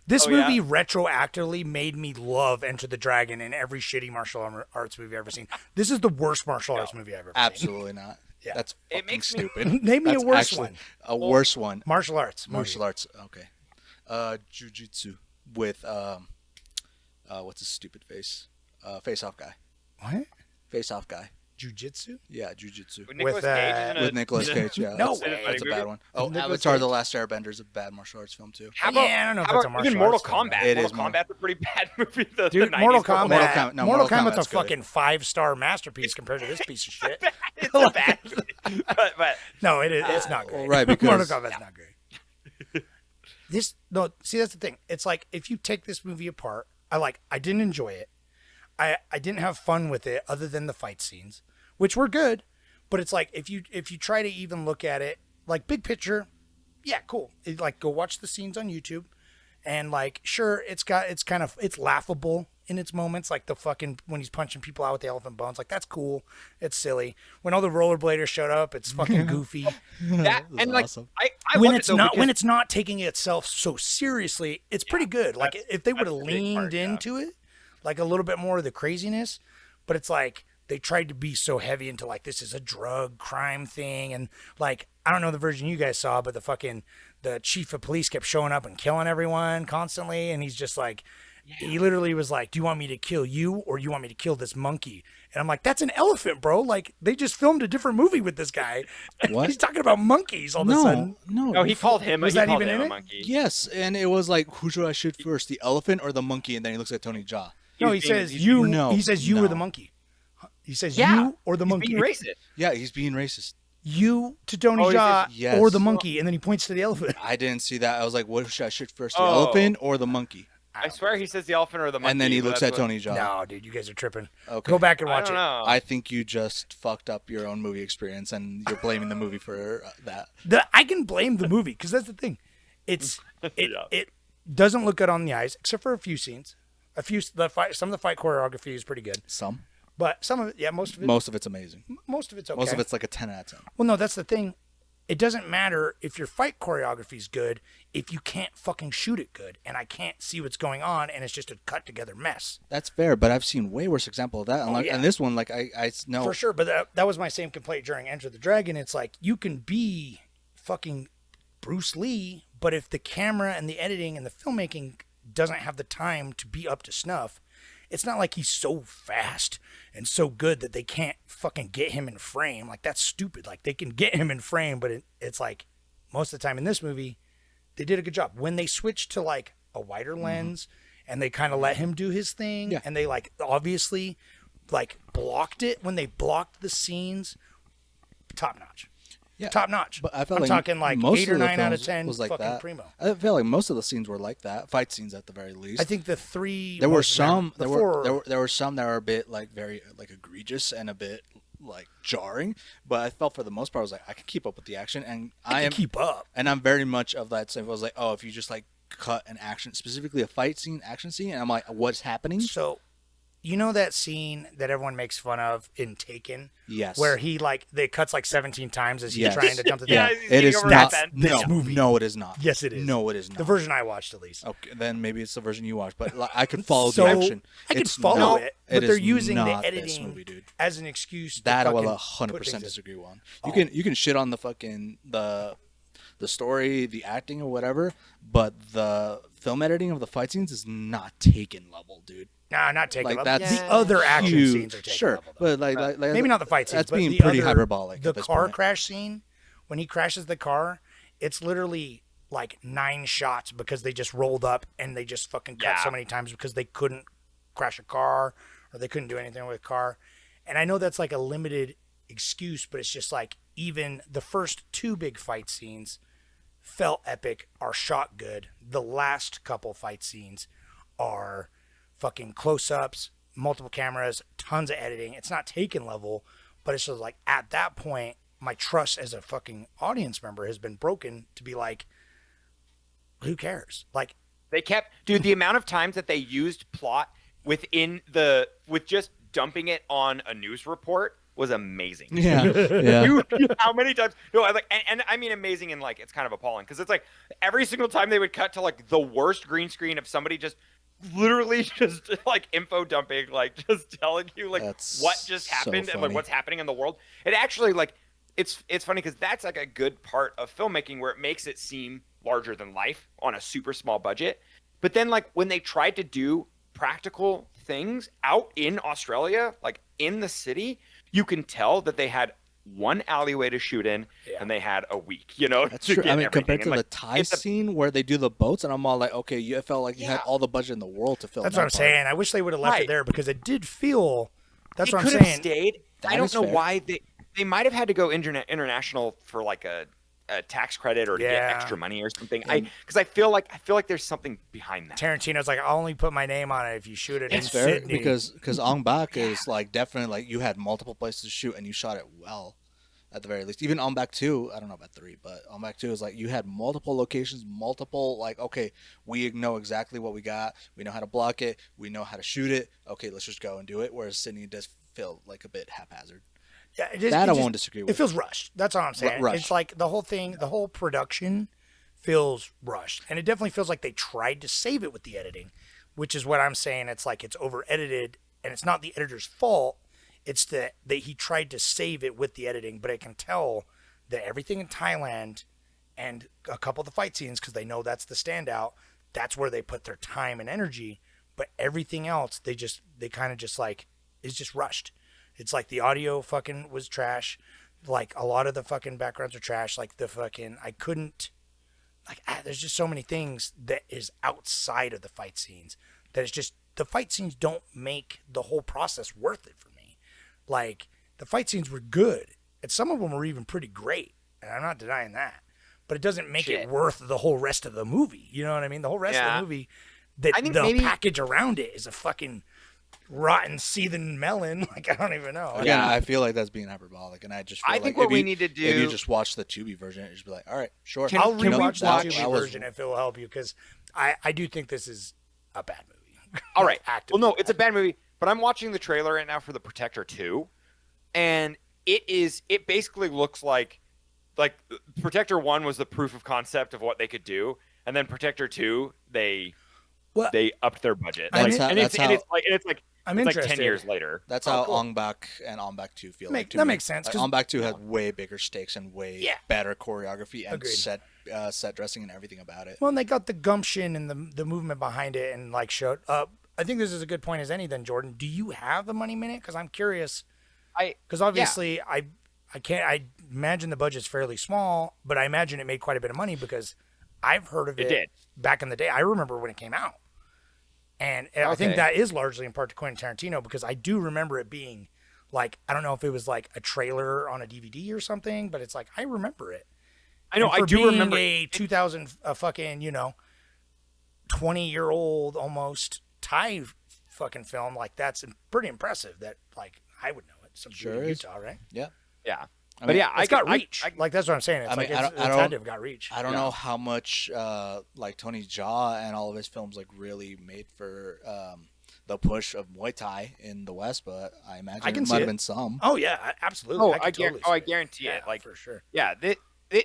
this Oh, yeah? movie retroactively made me love Enter the Dragon in every shitty martial arts movie I've ever seen. This is the worst martial arts movie I've ever seen. Absolutely not. Yeah. That's It fucking makes me- stupid. Name me a That's worse actually one. A worse one. Martial arts. Martial arts. Okay. Jiu-jitsu with what's his stupid face? Face off guy. What? Face off guy. Jiu-jitsu? Yeah, jiu-jitsu. With Nicolas Cage is in With Nicolas Cage, yeah. No that's, way. that's a bad one. Oh, Nicolas Avatar: Cage. The Last Airbender is a bad martial arts film too. How about, Yeah, I don't know if how that's a about martial even Mortal arts film. Kombat? It Mortal is more- Kombat's a pretty bad movie. The Dude, 90s Mortal Mortal Kombat. No, Mortal Mortal Kombat's a Kombat's good. fucking 5-star masterpiece compared to this piece of shit. It's a bad, but No, it's not great. right, because- Mortal Kombat's not great. See, that's the thing. It's like if you take this movie apart, I didn't enjoy it. I didn't have fun with it other than the fight scenes, which were good. But it's like if you try to even look at it like big picture, yeah, cool. Go watch the scenes on YouTube, and like sure, it's laughable in its moments, like the fucking when he's punching people out with the elephant bones, like that's cool. It's silly. When all the rollerbladers showed up, it's fucking goofy. that and like awesome. I when love it's it, though, not because- when it's not taking itself so seriously, it's pretty good. Like if they would have that's a big leaned part, yeah. into it, like a little bit more of the craziness, but it's like they tried to be so heavy into like this is a drug crime thing, and like I don't know the version you guys saw, but the chief of police kept showing up and killing everyone constantly, and he's just like. He literally was like, "Do you want me to kill you, or do you want me to kill this monkey?" And I'm like, "That's an elephant, bro! Like they just filmed a different movie with this guy. What? He's talking about monkeys all of a sudden." No, he called him. Was he that called even him in a it? monkey. Yes, and it was like, who should I shoot first, the elephant or the monkey? And then he looks at Tony Jaa. No, he He's being- says he's you. No, he says you no. or the monkey. He says Yeah, you or the he's monkey. being racist. Yeah, he's being racist. You to Tony Oh, he Jaa says yes. or the monkey, and then he points to the elephant. I didn't see that. I was like, what should I shoot first, the Oh. elephant or the monkey? I swear he says the elephant or the monkey. And then he but looks that's at what- Tony Jaa. No, dude, you guys are tripping. Okay. Go back and I watch don't it. know. I think you just fucked up your own movie experience, and you're blaming the movie for that. I can blame the movie because that's the thing. It doesn't look good on the eyes, except for a few scenes. Some of the fight choreography is pretty good, Some. but some of it, yeah, most of it, Most of it's amazing. most of it's okay. Most of it's like a 10 out of 10. Well, no, that's the thing. It doesn't matter if your fight choreography is good if you can't fucking shoot it good, and I can't see what's going on, and it's just a cut together mess. That's fair, but I've seen way worse example of that. And, like, yeah. and this one, like, I know. For sure, but that was my same complaint during Enter the Dragon. It's like you can be fucking Bruce Lee, but if the camera and the editing and the filmmaking doesn't have the time to be up to snuff, it's not like he's so fast and so good that they can't fucking get him in frame. Like that's stupid. Like they can get him in frame, but it's like most of the time in this movie, they did a good job. When they switched to like a wider lens and they kind of let him do his thing, Yeah. and they like obviously like blocked it when they blocked the scenes, top notch. Yeah. Top notch. But I felt I'm like talking like most 8 of or the 9 out of films 10 was like fucking that. primo. I feel like most of the scenes were like that. Fight scenes at the very least. I think the three there were most some the there four, were there were some that were a bit like very like egregious and a bit like jarring, but I felt for the most part I was like I could keep up with the action, and I can keep up. and I'm very much of that same. I was like, oh, if you just like cut an action, specifically a fight scene, action scene, and I'm like, what's happening? So, you know that scene that everyone makes fun of in Taken? Yes. Where he like they cuts like 17 times as he's Yes. trying to jump the Yeah, thing. he's it getting is over not. that this No, movie. no, it is not. Yes, it is. No, it is not. The version I watched, at least. Okay, then maybe it's the version you watched, but like, I could follow So the action. I can It's follow not- it, but they're is using the not this editing movie, dude. as an excuse. To That I will fucking 100% put things in. disagree on. You can shit on the fucking the story, the acting, or whatever, but the film editing of the fight scenes is not Taken level, dude. Nah, not Taken Like, level. that's The other action huge. scenes are Taken Sure, level. Though. but like Maybe not the fight scenes. That's but being the pretty other- hyperbolic. The at this car point. crash scene, when he crashes the car, it's literally like 9 shots because they just rolled up and they just fucking cut so many times because they couldn't crash a car or they couldn't do anything with a car. And I know that's like a limited excuse, but it's just like even the first 2 big fight scenes felt epic, are shot good. The last couple fight scenes are fucking close-ups, multiple cameras, tons of editing. It's not Taken level, but it's just like at that point, my trust as a fucking audience member has been broken to be like, who cares? Like, They kept, dude, the amount of times that they used plot with just dumping it on a news report was amazing. Yeah, yeah. How many times? No, I like, and I mean amazing, and like it's kind of appalling because it's like every single time they would cut to like the worst green screen of somebody just literally just like info dumping, like just telling you like That's what just so happened and like funny. what's happening in the world. It actually like it's funny because that's like a good part of filmmaking where it makes it seem larger than life on a super small budget. But then like when they tried to do practical things out in Australia, like in the city, you can tell that they had one alleyway to shoot in and they had a week, you know. That's to true. get I mean, everything. compared to And, the like, Thai it's a- scene where they do the boats, and I'm all like, okay, you felt like you had all the budget in the world to film. That's that what I'm part. saying. I wish they would have left it Right. there because it did feel. That's It what I'm could have saying. stayed. I That don't is know fair. why they might have had to go international for like a tax credit or to get Yeah. extra money or something. Because I feel like there's something behind that. Tarantino's like, I'll only put my name on it if you shoot it in It's fair Sydney. because Ong Bak is like definitely like you had multiple places to shoot and you shot it well, at the very least. Even Ong Bak 2, I don't know about 3, but Ong Bak 2 is like you had multiple locations, multiple like okay, we know exactly what we got, we know how to block it, we know how to shoot it. Okay, let's just go and do it. Whereas Sydney does feel like a bit haphazard. Yeah, That I won't disagree with. It feels rushed. That's all I'm saying. Rushed. It's like the whole thing, the whole production feels rushed. And it definitely feels like they tried to save it with the editing, which is what I'm saying. It's like it's over edited and it's not the editor's fault. It's that he tried to save it with the editing, but I can tell that everything in Thailand and a couple of the fight scenes, because they know that's the standout, that's where they put their time and energy. But everything else, they kind of just like, is just rushed. It's like the audio fucking was trash. Like a lot of the fucking backgrounds are trash. Like the fucking, I couldn't, like, there's just so many things that is outside of the fight scenes that it's just, the fight scenes don't make the whole process worth it for me. Like the fight scenes were good and some of them were even pretty great. And I'm not denying that, but it doesn't make it worth the whole rest of the movie. You know what I mean? The whole rest of the movie, I think the maybe- package around it is a fucking rotten seething melon. Like I don't even know. Again, I feel like that's being hyperbolic, and I just feel I like think what if we you- need to if you do- just watch the Tubi version, you just be like, all right, sure. I'll Can we rewatch the watch- Tubi that was- version if it will help you because I do think this is a bad movie. All right. Actively Well, no, it's a bad movie, but I'm watching the trailer right now for The Protector 2, and it basically looks like Protector 1 was the proof of concept of what they could do, and then Protector 2 they upped their budget. That's how- and it's like I'm it's like interested. 10 years later. That's Oh, how cool. Ong Bak and Ong Bak 2 feel like to that me. makes sense, Like, 'cause- Ong Bak 2 had way bigger stakes and way Yeah. better choreography and Agreed. set dressing and everything about it. Well, and they got the gumption and the movement behind it and like showed up. I think this is a good point as any then, Jordan. Do you have the money minute? Because I'm curious. Because obviously I imagine the budget's fairly small, but I imagine it made quite a bit of money because I've heard of it, did. back in the day. I remember when it came out. And I think Okay. that is largely in part to Quentin Tarantino because I do remember it being like, I don't know if it was like a trailer on a DVD or something, but it's like, I remember it. I know. And I for do being remember. a 2000 fucking 20-year-old almost Thai fucking film. Like that's pretty impressive. That like I would know it. Some Sure dude in is. Utah, right? Yeah. Yeah. I But mean, yeah, It's got reach. I- like that's what I'm saying. It's I like mean, I it's don't- I had don't- to have got reach. I don't know how much like Tony Jaa and all of his films like really made for the push of Muay Thai in the West, but I imagine I can it see might it. have been some. Oh yeah, absolutely. Oh, I, could totally see I it. guarantee Yeah, it. Like for sure. yeah,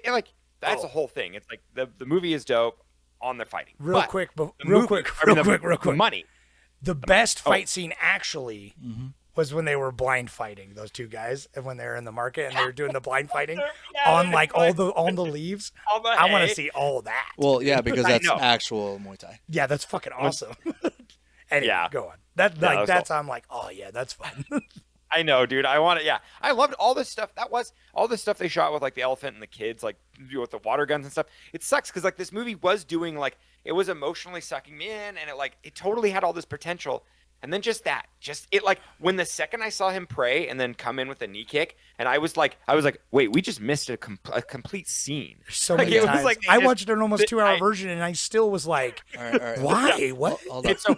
like that's the whole thing. It's like the movie is dope on the fighting. Real But quick, the real movie- quick, I mean, real quick. Money. The best Oh. fight scene actually was when they were blind fighting those two guys, and when they were in the market and they were doing the blind fighting on like all the leaves. All the I want hay. to see all that. Well, yeah, because I that's know. actual Muay Thai. Yeah, that's fucking awesome. Anyway, Yeah. go on. That Yeah, like that's that's I'm like, oh yeah, that's fun. I know, dude. I want it. Yeah, I loved all this stuff. That was all the stuff they shot with like the elephant and the kids, like with the water guns and stuff. It sucks because like this movie was doing like it was emotionally sucking me in, and it totally had all this potential. And then just it like when the second I saw him pray and then come in with a knee kick, and I was like, wait, we just missed a complete scene. So Like, many it was times. like they I just- watched an almost 2-hour I- version, and I still was like, All right. why? What? Hold on. It's so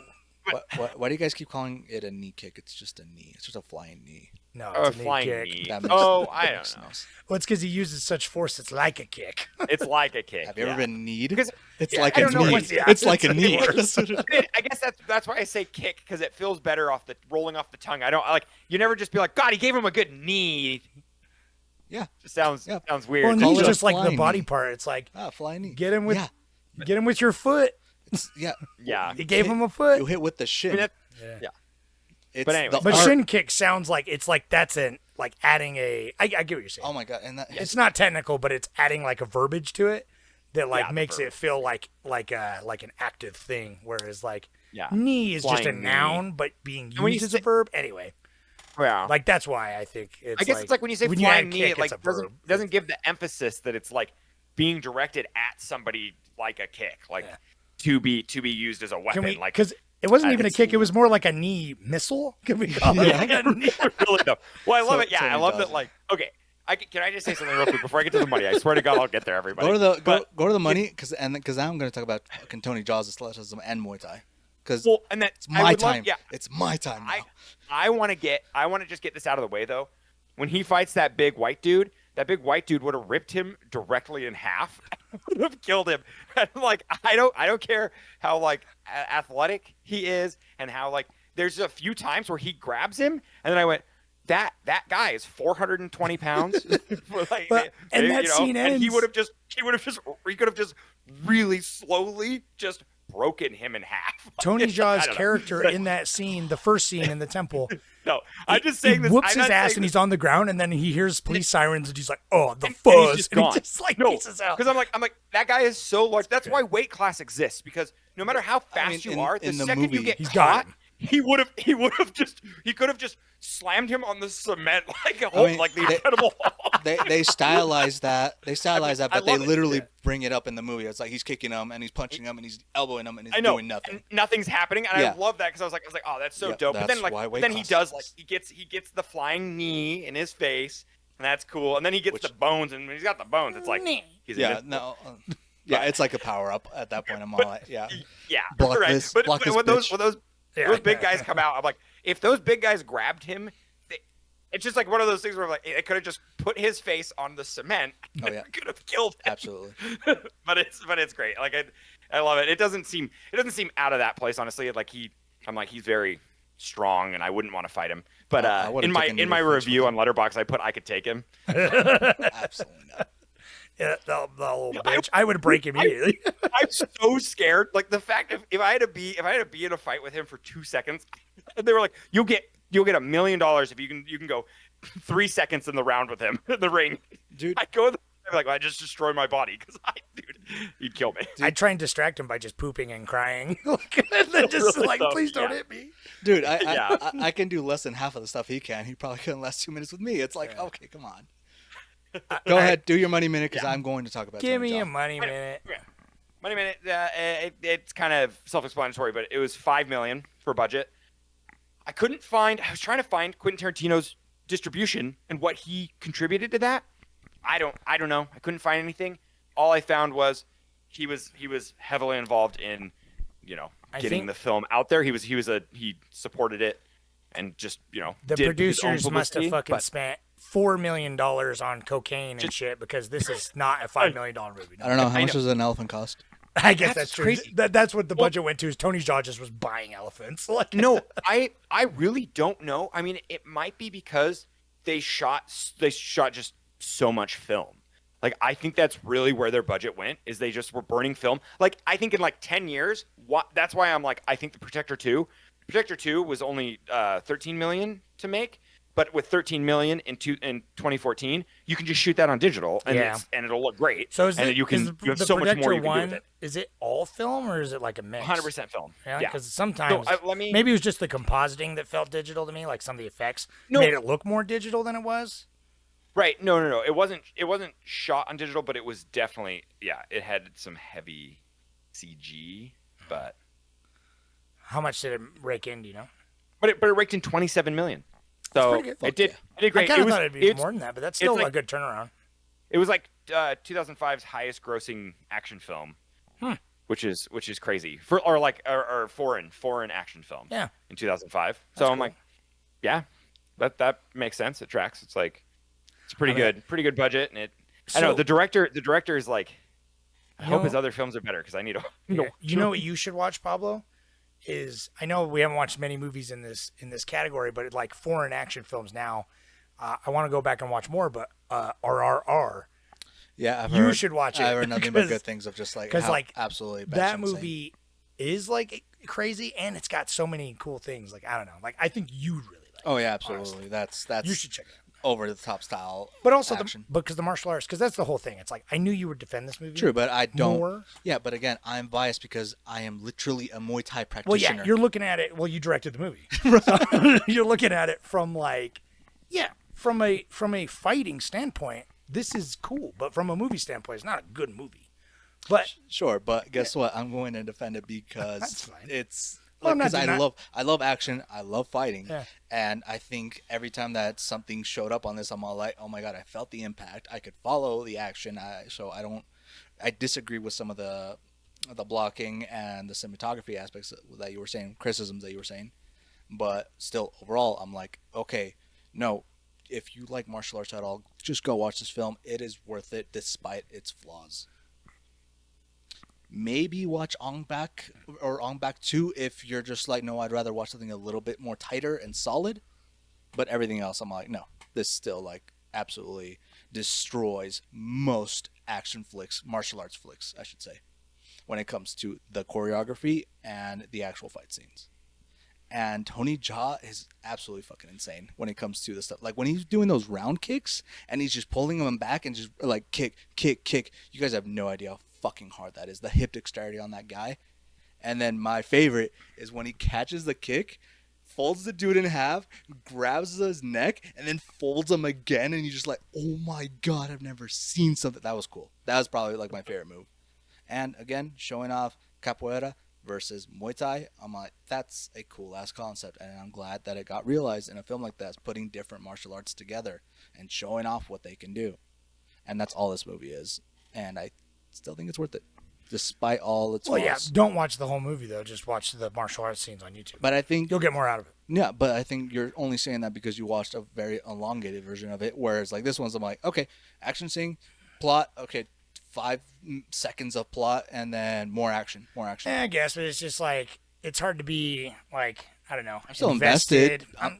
Why do you guys keep calling it a knee kick? It's just a knee. It's just a flying knee. No, Oh, it's a knee flying kick. knee. That makes- Oh, that I don't makes know. no sense. Well, it's because he uses such force. It's like a kick. It's like a kick. Have you ever been kneed? Because It's yeah, like I a don't know knee. what's the It's like a opposite knee. of That's what it- I guess that's why I say kick, because it feels better off the rolling off the tongue. I don't like you never just be like, God, he gave him a good knee. Yeah. Just sounds Yeah. Well, weird. Call knee's it a just like the flying body knee. part. It's like Flying knee. get him with Yeah. your foot. Yeah. yeah. He gave him a foot. You hit with the shin. that- Yeah. It's But anyway. the But art- shin kick sounds like it's like that's like adding a. I get what you're saying. Oh my god! And that It's not technical, but it's adding like a verbiage to it that like Yeah, makes it verbiage. feel like an active thing. Whereas like Yeah. knee is just a Flying knee. noun, but being when you used as a say- verb anyway. Yeah. Like that's why I think it's. I guess it's like when you say add flying knee, kick, it like it's a verb. doesn't give the emphasis that it's like being directed at somebody like a kick, like Yeah. to be used as a weapon. Can we? Like Because it wasn't I even a didn't kick; see- it was more like a knee missile. Can we call it like a knee? really though. Well, I love So- it. Yeah, so I he love does that. it. Like, okay, can I just say something real quick before I get to the money? I swear to God, I'll get there, everybody. go to the But- go to the money because I'm going to talk about fucking Tony Jaws' athleticism and Muay Thai because Well, and that it's I my would love- time. yeah, It's my time now. I want to just get this out of the way though. When he fights that big white dude would have ripped him directly in half. Would have killed him. And like I don't care how like athletic he is and how like there's a few times where he grabs him and then I went that guy is 420 pounds. Like, But- and that scene and he ends- could have just really slowly just broken him in half. Tony I Jaw's don't know. character in that scene, the first scene in the temple, No, I'm just saying he this. whoops I'm his not ass saying and this- he's on the ground, and then he hears police sirens, and he's like, "Oh, the and fuzz!" he's just and gone. he just like no, pieces out. because I'm like that guy is so large. That's why weight class exists, because no matter how fast mean, you are, the in the second you movie- get He's got caught, him. he could have just slammed him on the cement like a mean, like the they- Incredible Hulk. They stylize that. They stylize that, I but they love it, literally yeah. bring it up in the movie. It's like he's kicking him and he's punching him and he's elbowing him and he's I know doing nothing. and nothing's happening, and Yeah. I love that because I was like, oh, that's so Yeah, dope. But then that's why like weight then he class does like exists. he gets the flying knee in his face, and that's cool. And then he gets Which- the bones, and when he's got the bones, it's like he's Yeah, invincible. no. Yeah, it's like a power up at that point. I'm all But- like, yeah. Yeah, Block right. this- But block this when those bitch. Yeah. those big guys come out, I'm like, if those big guys grabbed him, it's just like one of those things where like they could have just put his face on the cement. Oh, and yeah. could have killed him. Absolutely. but it's great. Like I love it. It doesn't seem out of that place, honestly. Like he's very strong, and I wouldn't want to fight him. But I would've in my taken in my needle punch review with on Letterboxd, I put I could take him. Absolutely not. Yeah, the little bitch. I would break immediately. I'm so scared. Like the fact if I had to be in a fight with him for 2 seconds, they were like, you'll get $1 million if you can go 3 seconds in the round with him in the ring. Dude. I go. I'm like, I just destroy my body because dude, he'd kill me. I'd try and distract him by just pooping and crying. And then just Really like, though, please don't yeah. hit me. Dude, Yeah. I can do less than half of the stuff he can. He probably couldn't last 2 minutes with me. It's like, okay, come on. Go ahead, do your money minute because I'm going to talk about Give Tony me a Jaa. money minute. Yeah. Money Minute. It's kind of self-explanatory, but it was $5 million for budget. I was trying to find Quentin Tarantino's distribution and what he contributed to that. I don't know. I couldn't find anything. All I found was he was heavily involved in, I getting think- the film out there. He supported it and just, The did his own producers must have publicity, fucking but- spent $4 million on cocaine and shit because this is not a $5 million movie. I don't know. How I much know. does an elephant cost? I guess That's that's true. crazy. That's what the budget went to. Is Tony Jaa just was buying elephants? Like, No, I really don't know. I mean, it might be because they shot just so much film. Like, I think that's really where their budget went, is they just were burning film. Like, I think in like 10 years, that's why I'm like, I think the Protector 2 was only 13 million to make, but with 13 million in 2014, you can just shoot that on digital and Yeah. and it'll look great. so is and the, you is have the so much more Protector you can do one? with it. Is it all film or is it like a mix? 100% film. Yeah, Yeah. because sometimes maybe it was just the compositing that felt digital to me. Like some of the effects made it look more digital than it was. Right. No. It wasn't shot on digital, but it was definitely, it had some heavy CG, but How much did it rake in? Do you know? it raked in 27 million. So pretty good. it did I great. kind of was- thought it'd be it's- more than that, but that's still like- a good turnaround. It was like 2005's highest grossing action film. Which is crazy. For foreign action film. Yeah. In 2005. So I'm like, yeah. That makes sense. It tracks. It's like it's pretty I mean, pretty good budget, and I know So- the director is like. I You hope know- his other films are better because I need to. Yeah. You know what you should watch, Pablo? Is I know we haven't watched many movies in this category, but like foreign action films now, I want to go back and watch more. But RRR, Yeah, I've you heard, should watch it. I've heard nothing but because- good things of just like because how like absolutely that batshit insane. movie is like crazy, and it's got so many cool things. Like I don't know, like I think you'd really like. Oh it, yeah, absolutely. honestly. That's You should check it out. over the top style. But also, action. because the martial arts, because that's the whole thing. It's like I knew you would defend this movie. True, but I don't. More. Yeah, but again, I'm biased because I am literally a Muay Thai Well, practitioner. yeah, you're looking at it. Well, you directed the movie. So, you're looking at it from like, from a fighting standpoint, this is cool. But from a movie standpoint, it's not a good movie. But Sure, but guess what? I'm going to defend it That's because fine. it's Well, I'm not because denying- I love action, I love fighting, Yeah. and I think every time that something showed up on this, I'm all like, oh my god, I felt the impact. I could follow the action. I disagree with some of the blocking and the cinematography aspects that you were saying, criticisms that you were saying, but still overall, I'm like, okay, no. If you like martial arts at all, just go watch this film. It is worth it despite its flaws. Maybe watch Ong Bak or Ong Bak 2 if you're just like, no, I'd rather watch something a little bit more tighter and solid. But everything else, I'm like, no, this still like absolutely destroys most action flicks, martial arts flicks, I should say, when it comes to the choreography and the actual fight scenes. And Tony Jaa is absolutely fucking insane when it comes to the stuff. Like when he's doing those round kicks and he's just pulling them back and just like kick, kick, kick. You guys have no idea how fucking hard that is. The hip dexterity on that guy. And then my favorite is when he catches the kick, folds the dude in half, grabs his neck, and then folds him again. And you're just like, oh my god, I've never seen something. That was cool. That was probably like my favorite move. And again, showing off capoeira versus Muay Thai, I'm like, that's a cool ass concept, and I'm glad that it got realized in a film like that, putting different martial arts together and showing off what they can do. And that's all this movie is, and I still think it's worth it, despite all its well, flaws. yeah, don't watch the whole movie though. Just watch the martial arts scenes on YouTube. But I think You'll get more out of it. yeah, but I think you're only saying that because you watched a very elongated version of it, whereas like this one's, I'm like, okay, action scene, plot, okay, 5 seconds of plot, and then more action. I guess, but it's just like it's hard to be like I don't know. I'm still invested. I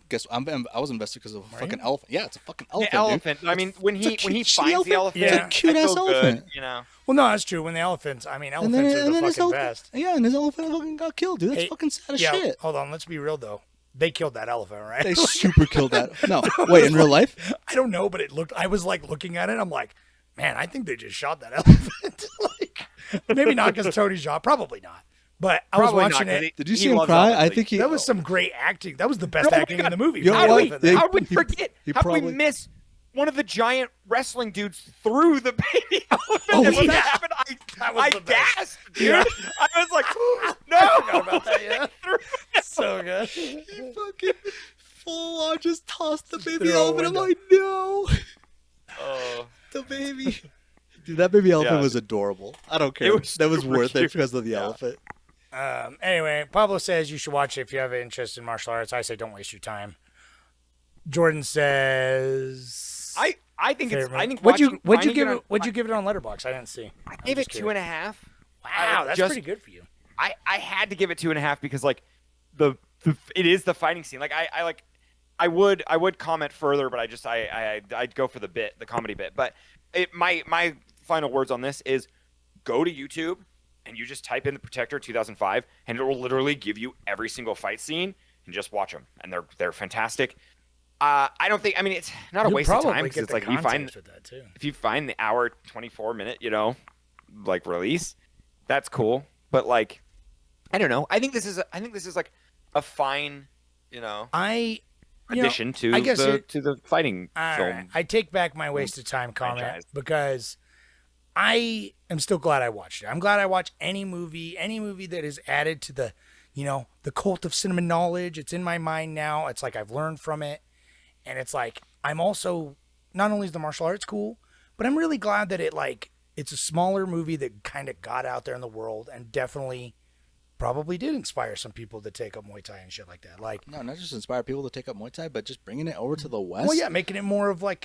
was invested because of a fucking elephant. Yeah, it's a fucking elephant. The elephant. Dude. I mean, when he It's a cute finds the elephant, Yeah. It's a I cute-ass feel good, elephant. you know. Well, no, that's true. When the elephants, I mean, And elephants are then the his fucking elephant, best. yeah, and his elephant fucking got killed, dude. That's Hey, fucking sad as yeah, shit. hold on. Let's be real though. They killed that elephant, right? They super killed that. No, wait, in real life? I don't know, but it looked. I was like looking at it. I'm like, man, I think they just shot that elephant. Like, maybe not because Tony Jaa, probably not. But I was Probably not, watching 'cause it. Did you He see him loves cry? I elephants. think he. That was some great acting. That was the best Oh my acting God. in the movie. You know for the what? elephant. They- How would we he- forget? he How would probably- we miss one of the giant wrestling dudes through the baby elephant? Oh, and when yeah. that happened, That was I the best. gasped, dude. Yeah. I was like, no. about that, yeah. So good. He fucking full on just tossed the baby Through a elephant. I'm window. like, no. Oh. The baby. Dude, that baby elephant Yeah. was adorable. I don't care. was That was super worth cute. it because of the Yeah. elephant. Anyway, Pablo says you should watch it if you have an interest in martial arts. I say don't waste your time. Jordan says I think it's. I think what'd you finding give on- it? What'd you give it on Letterboxd? I didn't see. I gave it 2.5. Wow, that's just- pretty good for you. I had to give it 2.5 because like it is the fighting scene. Like I would comment further, but I'd go for the comedy bit. But my final words on this is go to YouTube and you just type in The Protector 2005 and it will literally give you every single fight scene and just watch them and they're fantastic. I don't think it's not a You'll waste of time probably because get it's the like context with that too. if you find the hour 24 minute like release, that's cool. But like I don't know. I think this is like a fine, addition to I guess the fighting all film. right. I take back my wasted time comment franchise. because I am still glad I watched it. I'm glad I watched any movie that is added to the, the cult of cinema knowledge. It's in my mind now. It's like I've learned from it. And it's like, I'm also, not only is the martial arts cool, but I'm really glad that it's a smaller movie that kind of got out there in the world and definitely probably did inspire some people to take up Muay Thai and shit like that. Like, No, not just inspire people to take up Muay Thai, but just bringing it over to the West. well, yeah, making it more of like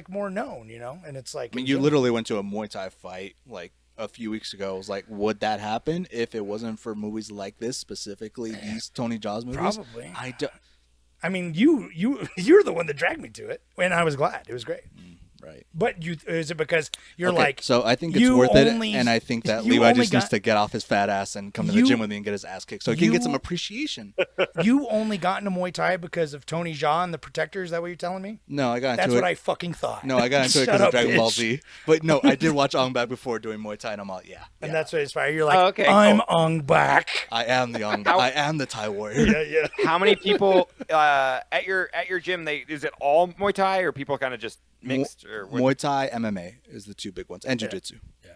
more known, you know. And it's like, I mean, you literally went to a Muay Thai fight like a few weeks ago. It was like, would that happen if it wasn't for movies like this, specifically these Tony Jaa's movies? Probably. I mean, you're the one that dragged me to it, and I was glad. It was great. Right. But is it because you're Okay, like? So I think it's you worth only- it, and I think that you Levi only just needs got- to get off his fat ass and come to the You- gym with me and get his ass kicked, so he can get some you- appreciation. You only got into Muay Thai because of Tony Jaa and the Protector. Is that what you're telling me? No, I got into That's it. what I fucking thought. No, I got into it Shut because of up, Dragon Ball bitch. Z. But no, I did watch Ong Bak before doing Muay Thai, and I'm like, yeah. And that's what inspired. You're like, Oh, okay, I'm cool. Ong Bak. I am the I am the Thai warrior. Yeah, yeah. How many people at your gym? Is it all Muay Thai or people kind of just mixed? Or what? Muay Thai, MMA is the two big ones, and Jiu-Jitsu. Yeah.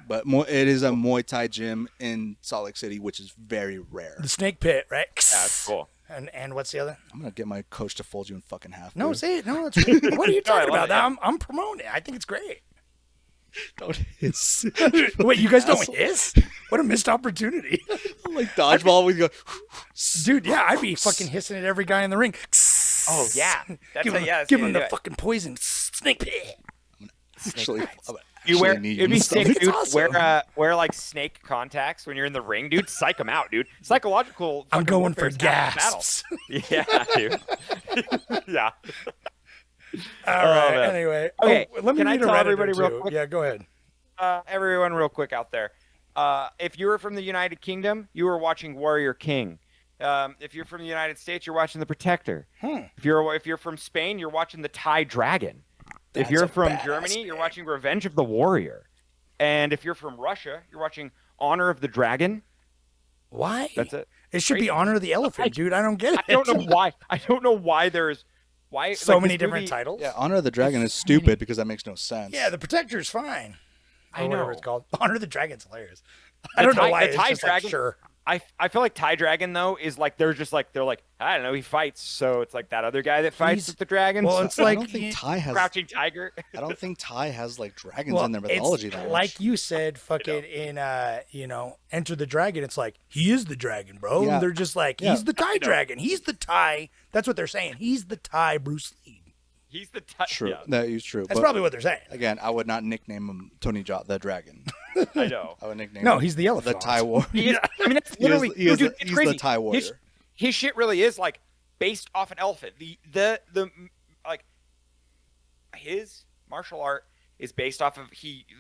But it is a Muay Thai gym in Salt Lake City, which is very rare. The Snake Pit, right? Yeah, that's cool. And what's the other? I'm gonna get my coach to fold you in fucking half. No, dude. say it. No, it's, what are you No, I talking love about? it, I'm promoting it. I think it's great. Don't hiss. Wait, you guys don't Asshole. hiss? What a missed opportunity. Like dodgeball, we go. Dude, yeah, I'd be fucking hissing at every guy in the ring. Oh yeah, that's give a, him, yeah. that's give the way him to the do it. fucking poison. Snake Pit. Actually, You wear need it'd be and stuff. sick, dude. It's awesome. Wear like snake contacts when you're in the ring, dude. Psych them out, dude. Psychological. I'm fucking going warfare for is half the battle. gasps. Yeah, dude. Yeah. All right. man. Anyway, Okay, let me can I read a tell Redditor everybody real too. quick? Yeah, go ahead. Everyone, real quick out there. If you were from the United Kingdom, you were watching Warrior King. If you're from the United States, you're watching The Protector. If you're from Spain, you're watching The Thai Dragon. If That's you're a from badass Germany, you're name. watching Revenge of the Warrior. And if you're from Russia, you're watching Honor of the Dragon. Why? That's it. It should be Crazy. Honor of the Elephant, dude. I don't get it. I don't know why. I don't know why there's why So like, many this different movie- titles. Yeah, Honor of the Dragon is stupid because that makes no sense. Yeah, the Protector's fine. I Or whatever know. it's called. Honor of the Dragon's hilarious. I don't know why. The It's Thai just Dragon. like, sure. I feel like Thai Dragon though is like they're like I don't know, he fights, so it's like that other guy that fights He's- with the dragons. Well, it's I like don't think Thai has. Crouching Tiger. I don't think Thai has like dragons well, in their mythology it's that much. like you said, fucking in Enter the Dragon. It's like he is the dragon, bro. Yeah. And they're just like Yeah. he's the Thai dragon. He's the Thai. That's what they're saying. He's the Thai Bruce Lee. He's the Thai. True, Yeah, that is true. That's but probably what they're saying. again, I would not nickname him Tony Jaa the Dragon. I know. I would nickname No, him he's the elephant. the Thai warrior. He is, I mean, that's He is- literally he is dude, the- it's he's crazy. the Thai warrior. His shit really is like based off an elephant. The like his martial art is based off of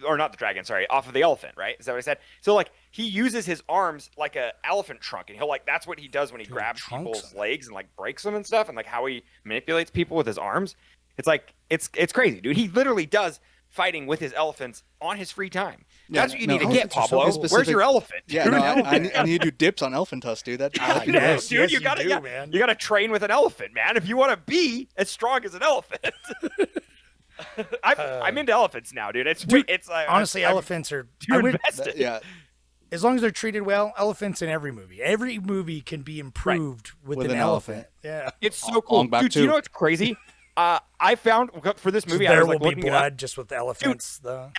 not the dragon, sorry, off of the elephant, right? Is that what I said? So like he uses his arms like a elephant trunk, and he'll like that's what he does when he grabs trunks people's them. legs and like breaks them and stuff, and like how he manipulates people with his arms. It's like it's crazy, dude. He literally does fighting with his elephants on his free time. Yeah, That's what you no, need to get, elephants are so Pablo. cool. Where's Specific- your elephant? Yeah, You're no, an I elephant. need to do dips on elephant tusk, dude. That's Ah, You yes, do, dude. yes, you you gotta, do, man. You gotta train with an elephant, man. If you want to be as strong as an elephant. I'm into elephants now, dude. Dude, It's Honestly, I'm elephants are. too I would- invested. yeah. as long as they're treated well, elephants in every movie. Every movie can be improved with With an an elephant. Yeah. It's so cool, Ong Bak dude. Do you too. know what's crazy? I found for this movie, I There was like will be looking it up. blood just with elephants, though.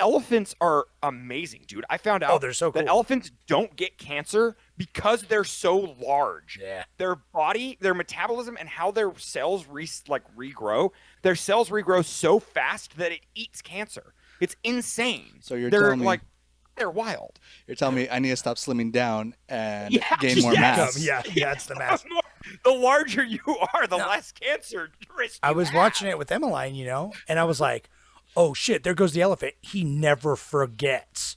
Elephants are amazing, dude. I found out they're so that cool. elephants don't get cancer because they're so large. Yeah. Their body, their metabolism, and how their cells regrow. Their cells regrow so fast that it eats cancer. It's insane. So you're they're telling me- like they're wild. You're telling me I need to stop slimming down and Yeah, gain more yes. mass. Yeah, it's the mask. The larger you are, the less cancer risk. I you was have. watching it with Emmeline, and I was like, "Oh shit, there goes the elephant. He never forgets."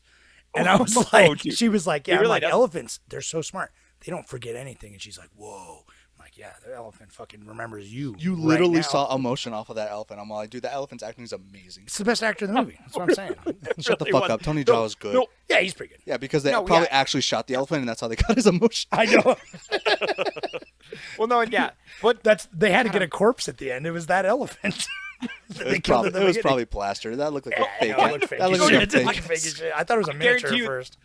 And I was like, dude. she was like, He "Yeah, I'm really like does. elephants. They're so smart. They don't forget anything." And she's like, "Whoa." I'm like, "Yeah, the elephant fucking remembers you." You right literally now." saw emotion off of that elephant. I'm like, dude, that elephant's acting is amazing. It's the best actor in the movie. That's what I'm saying. Shut the really fuck was. up. Tony No, Jaa was good. no. Yeah, he's pretty good. Yeah, because they No, probably yeah. actually shot the elephant, and that's how they got his emotion. I know. Well, no, yeah, but They had to get a corpse at the end. It was that elephant. that they It killed was, at the probably, it was beginning. probably plaster. That looked like Yeah, a fake. no, it looked fake That as looked shit. like a It fake. looked fake as shit. I thought it was a guarantee miniature you- at first.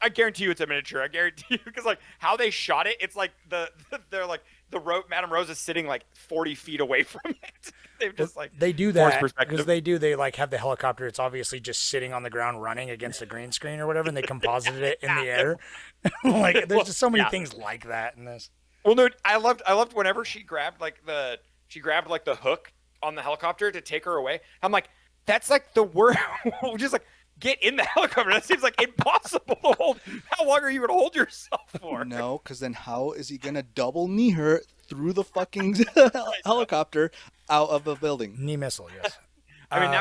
I guarantee you it's a miniature. I guarantee you because like how they shot it, it's like they're like Madame Rose is sitting like 40 feet away from it. They've just like they do forced that perspective. because they like have the helicopter. It's obviously just sitting on the ground running against a green screen or whatever, and they composited it in the air. Like there's just so many things like that in this. Well, no, I loved whenever she grabbed like the hook on the helicopter to take her away. I'm like, that's like the word. Just like get in the helicopter. That seems like impossible to hold. How long are you gonna hold yourself for? No, because then how is he gonna double knee her through the fucking helicopter out of the building? Knee missile, yes. I mean,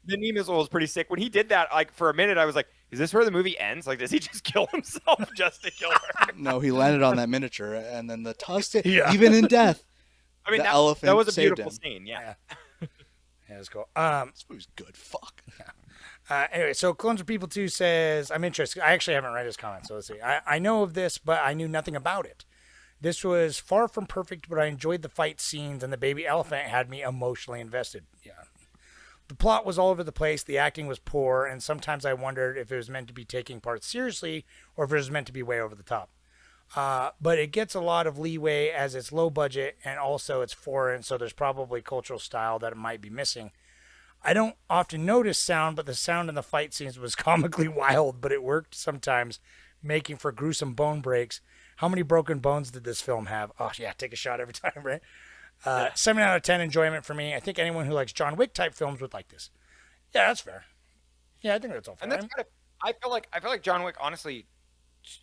the knee missile was pretty sick. When he did that, like for a minute, I was like, "Is this where the movie ends? Like, does he just kill himself just to kill her?" No, he landed on that miniature, and then the tusk. Yeah. Even in death, I mean, the that elephant was a saved beautiful him. scene. Yeah. Yeah, it's cool. This movie's good. Fuck. Anyway, so Clones of People 2 says, I'm interested. I actually haven't read his comments, so let's see. I know of this, but I knew nothing about it. This was far from perfect, but I enjoyed the fight scenes, and the baby elephant had me emotionally invested. Yeah. The plot was all over the place, the acting was poor, and sometimes I wondered if it was meant to be taking part seriously or if it was meant to be way over the top. But it gets a lot of leeway as it's low budget, and also it's foreign, so there's probably cultural style that it might be missing. I don't often notice sound, but the sound in the fight scenes was comically wild, but it worked sometimes, making for gruesome bone breaks. How many broken bones did this film have? Oh, yeah, take a shot every time, right? 7 out of 10 enjoyment for me. I think anyone who likes John Wick type films would like this. Yeah, that's fair. Yeah, I think that's all fair. And that's kind of, I feel like John Wick honestly,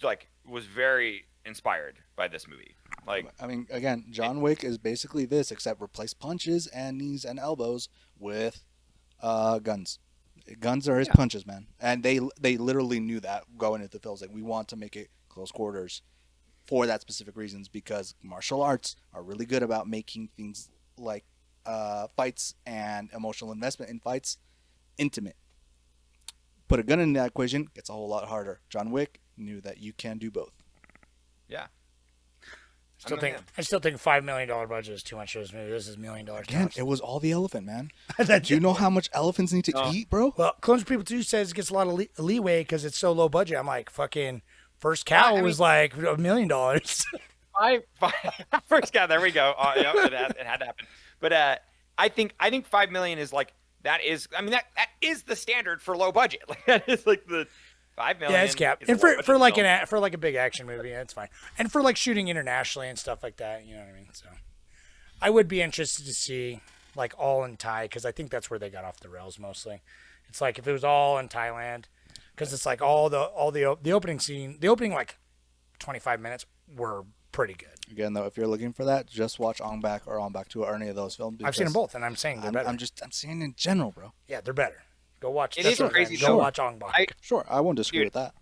like, was very inspired by this movie. Like, I mean, again, John Wick is basically this, except replace punches and knees and elbows with guns. Guns are his punches, man. And they literally knew that going into the films. Like, we want to make it close quarters for that specific reasons, because martial arts are really good about making things like fights and emotional investment in fights intimate. Put a gun in that equation, gets a whole lot harder. John Wick knew that you can do both. yeah. I still think $5 million budget is too much for this movie. This is $1 million. Again, it was all the elephant, man. That's Do you know how much elephants need to eat, bro? Well, Clones of People 2 says it gets a lot of leeway because it's so low budget. I'm like, fucking First Cow was like $1 million. First Cow, there we go. Yeah, it had to happen. But I think 5 million is like, that is the standard for low budget. Like, that is like the 5 million. Yeah, it's cap. And for like a big action movie, yeah, it's fine. And for like shooting internationally and stuff like that, you know what I mean? So I would be interested to see like all in Thai, because I think that's where they got off the rails mostly. It's like if it was all in Thailand, because it's like all the opening scene, the opening like 25 minutes were pretty good. Again, though, if you're looking for that, just watch Ong Bak or Ong Bak 2 or any of those films. I've seen them both, and I'm saying they're better. I'm saying in general, bro. Yeah, they're better. Go watch. It is crazy. Go watch Ong Bak. Sure, I won't disagree with that.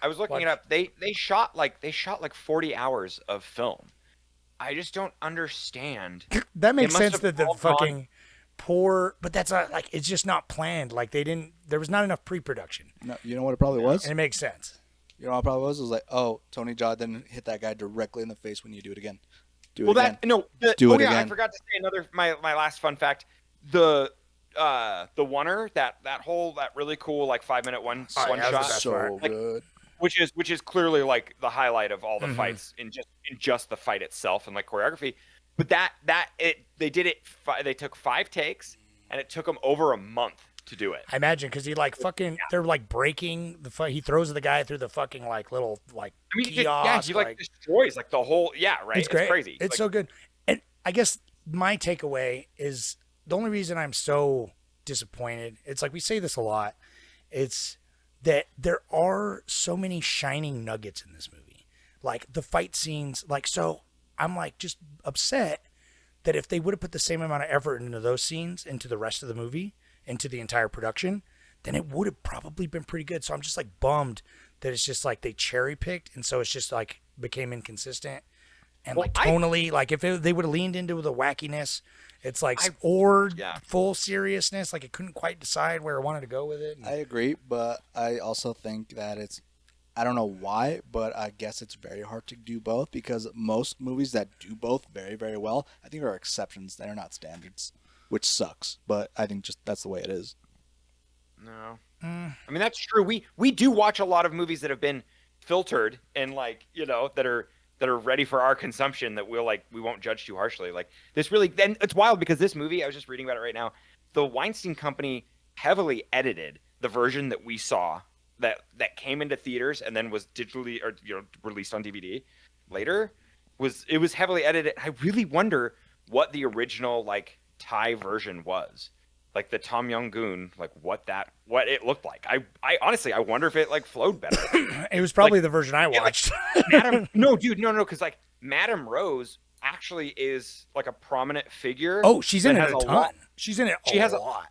I was looking it up. They shot like 40 hours of film. I just don't understand. That makes sense that the fucking poor, but that's not like, it's just not planned. Like there was not enough pre-production. No, you know what it probably was? And it makes sense. You know what it probably was? It was like, oh, Tony Jaa didn't hit that guy directly in the face when you do it again. Do it again. I forgot to say my last fun fact. The oneer, that really cool like 5-minute one shot, so good. Which is clearly like the highlight of all the fights in just the fight itself and like choreography. But they did it. They took 5 takes, and it took them over a month to do it. I imagine, because he like fucking they're like breaking the he throws the guy through the fucking like little like kiosk. He like destroys like the whole right. It's great. It's crazy. It's so good. And I guess my takeaway is the only reason I'm so disappointed. It's like we say this a lot. It's that there are so many shining nuggets in this movie, like the fight scenes. Like, so I'm like just upset that if they would have put the same amount of effort into those scenes, into the rest of the movie, into the entire production, then it would have probably been pretty good. So I'm just like bummed that it's just like they cherry picked, and so it's just like became inconsistent. And like tonally, like if they would have leaned into the wackiness, it's like full seriousness. Like it couldn't quite decide where I wanted to go with it. I agree, but I also think that I don't know why, but I guess it's very hard to do both, because most movies that do both very, very well, I think are exceptions. They're not standards, which sucks. But I think just that's the way it is. No, I mean that's true. We do watch a lot of movies that have been filtered and like that are that are ready for our consumption that we won't judge too harshly. Like this really, then it's wild because this movie, I was just reading about it right now. The Weinstein Company heavily edited the version that we saw that came into theaters and then was digitally or released on DVD later. It was heavily edited. I really wonder what the original like Thai version was. Like the Tom Yum Goong, like what it looked like. I honestly, I wonder if it like flowed better. It was probably like, the version I watched. No, because like Madame Rose actually is like a prominent figure. Oh, she's in it has a ton. lot. She's in it She has a lot.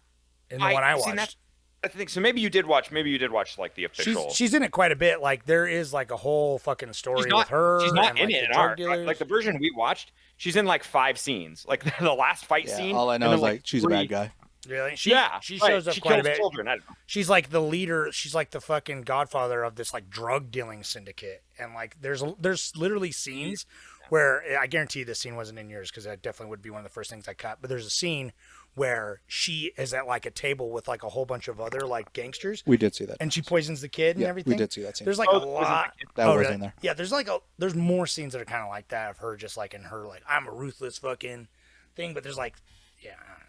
In the one I watched. That's the thing. So maybe you did watch like the official. She's in it quite a bit. Like there is like a whole fucking story with her. She's not and, in like, it the in drug our dealers. like the version we watched. She's in like 5 scenes. Like the last fight Yeah, scene. all I know is like she's a bad guy. Really? She right. shows up She quite a kills bit. children. I don't know. She's like the leader. She's like the fucking godfather of this like drug dealing syndicate. And like there's literally scenes where I guarantee this scene wasn't in yours because that definitely would be one of the first things I cut. But there's a scene where she is at like a table with like a whole bunch of other like gangsters. We did see that. And she poisons the kid and Yeah, everything. we did see that scene. There's like a lot. That was really? in there. Yeah, there's more scenes that are kind of like that of her just like in her like I'm a ruthless fucking thing. But there's like, yeah, I don't know.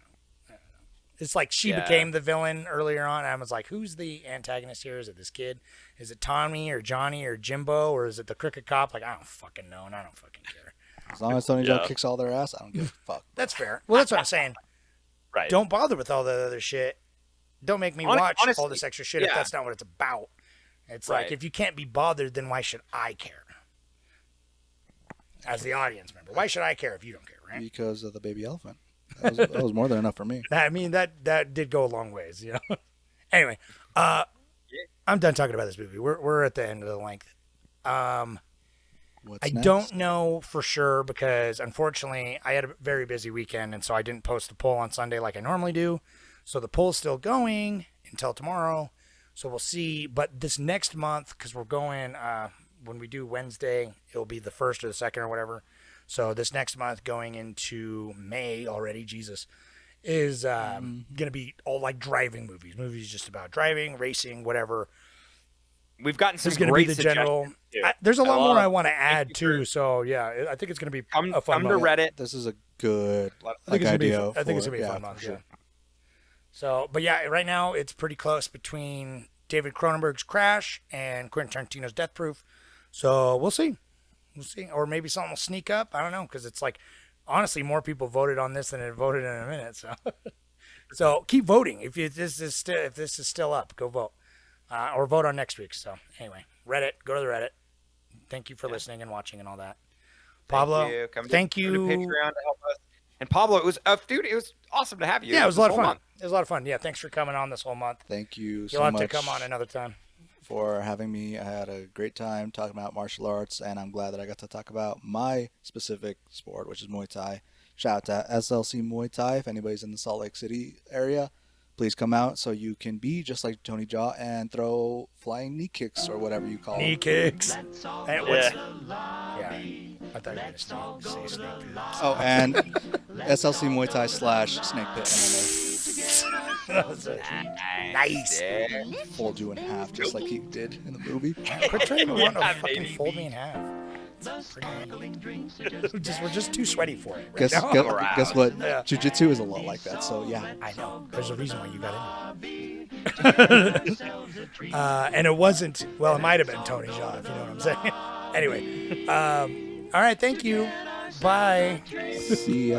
It's like she became the villain earlier on. I was like, who's the antagonist here? Is it this kid? Is it Tommy or Johnny or Jimbo or is it the crooked cop? Like I don't fucking know and I don't fucking care. As long as Tony Jaa kicks all their ass, I don't give a fuck. That's fair. Well, that's what I'm saying. Right. Don't bother with all the other shit. Don't make me watch honestly, all this extra shit if that's not what it's about. It's like if you can't be bothered, then why should I care? As the audience member, why should I care if you don't care, right? Because of the baby elephant. That was more than enough for me. I mean that did go a long ways, you know. Anyway, I'm done talking about this movie. We're at the end of the length. What's I next? don't know for sure because unfortunately I had a very busy weekend and so I didn't post the poll on Sunday like I normally do. So the poll's still going until tomorrow. So we'll see. But this next month, because we're going when we do Wednesday, it'll be the 1st or the 2nd or whatever. So this next month going into May already, Jesus, is going to be all like driving movies. Movies just about driving, racing, whatever. We've gotten some It's going to great be the general. suggestions, too. There's a lot more I want to Thank add you too. So yeah, I think it's going to be a fun come to month. Reddit. This is a good I think it's gonna be. idea. I think it's for- gonna be a yeah, fun month. for sure. Yeah. So, but yeah, right now it's pretty close between David Cronenberg's Crash and Quentin Tarantino's Death Proof. So we'll see. We'll see, or maybe something will sneak up. I don't know because it's like honestly more people voted on this than it voted in a minute. So, so keep voting if this is still up. Go vote or vote on next week's. So anyway, Reddit. Go to the Reddit. Thank you for listening and watching and all that. Pablo, thank you. Come to Patreon to help us. And Pablo, it was dude, it was awesome to have you. Yeah, it was a lot of this whole fun. month. It was a lot of fun. Yeah, thanks for coming on this whole month. Thank you You'll so have much to come on another time. for having me. I had a great time talking about martial arts, and I'm glad that I got to talk about my specific sport, which is Muay Thai. Shout out to SLC Muay Thai. If anybody's in the Salt Lake City area, please come out so you can be just like Tony Jaa and throw flying knee kicks or whatever you call Knee them. kicks. Hey, yeah. I thought you were going to say snake pit. Oh, and SLC Muay Thai / Snake Pit MMA. Nice. Fold you in half just like he did in the movie. Quit trying to want to fucking baby. fold me in half. We're just too sweaty for it. Right Guess, now. guess what? Yeah. Jiu-Jitsu is a lot like that, so yeah. I know. There's a reason why you got into it. And it wasn't, well, it might have been Tony Jaa, if you know what I'm saying. Anyway. All right. Thank you. Bye. See ya.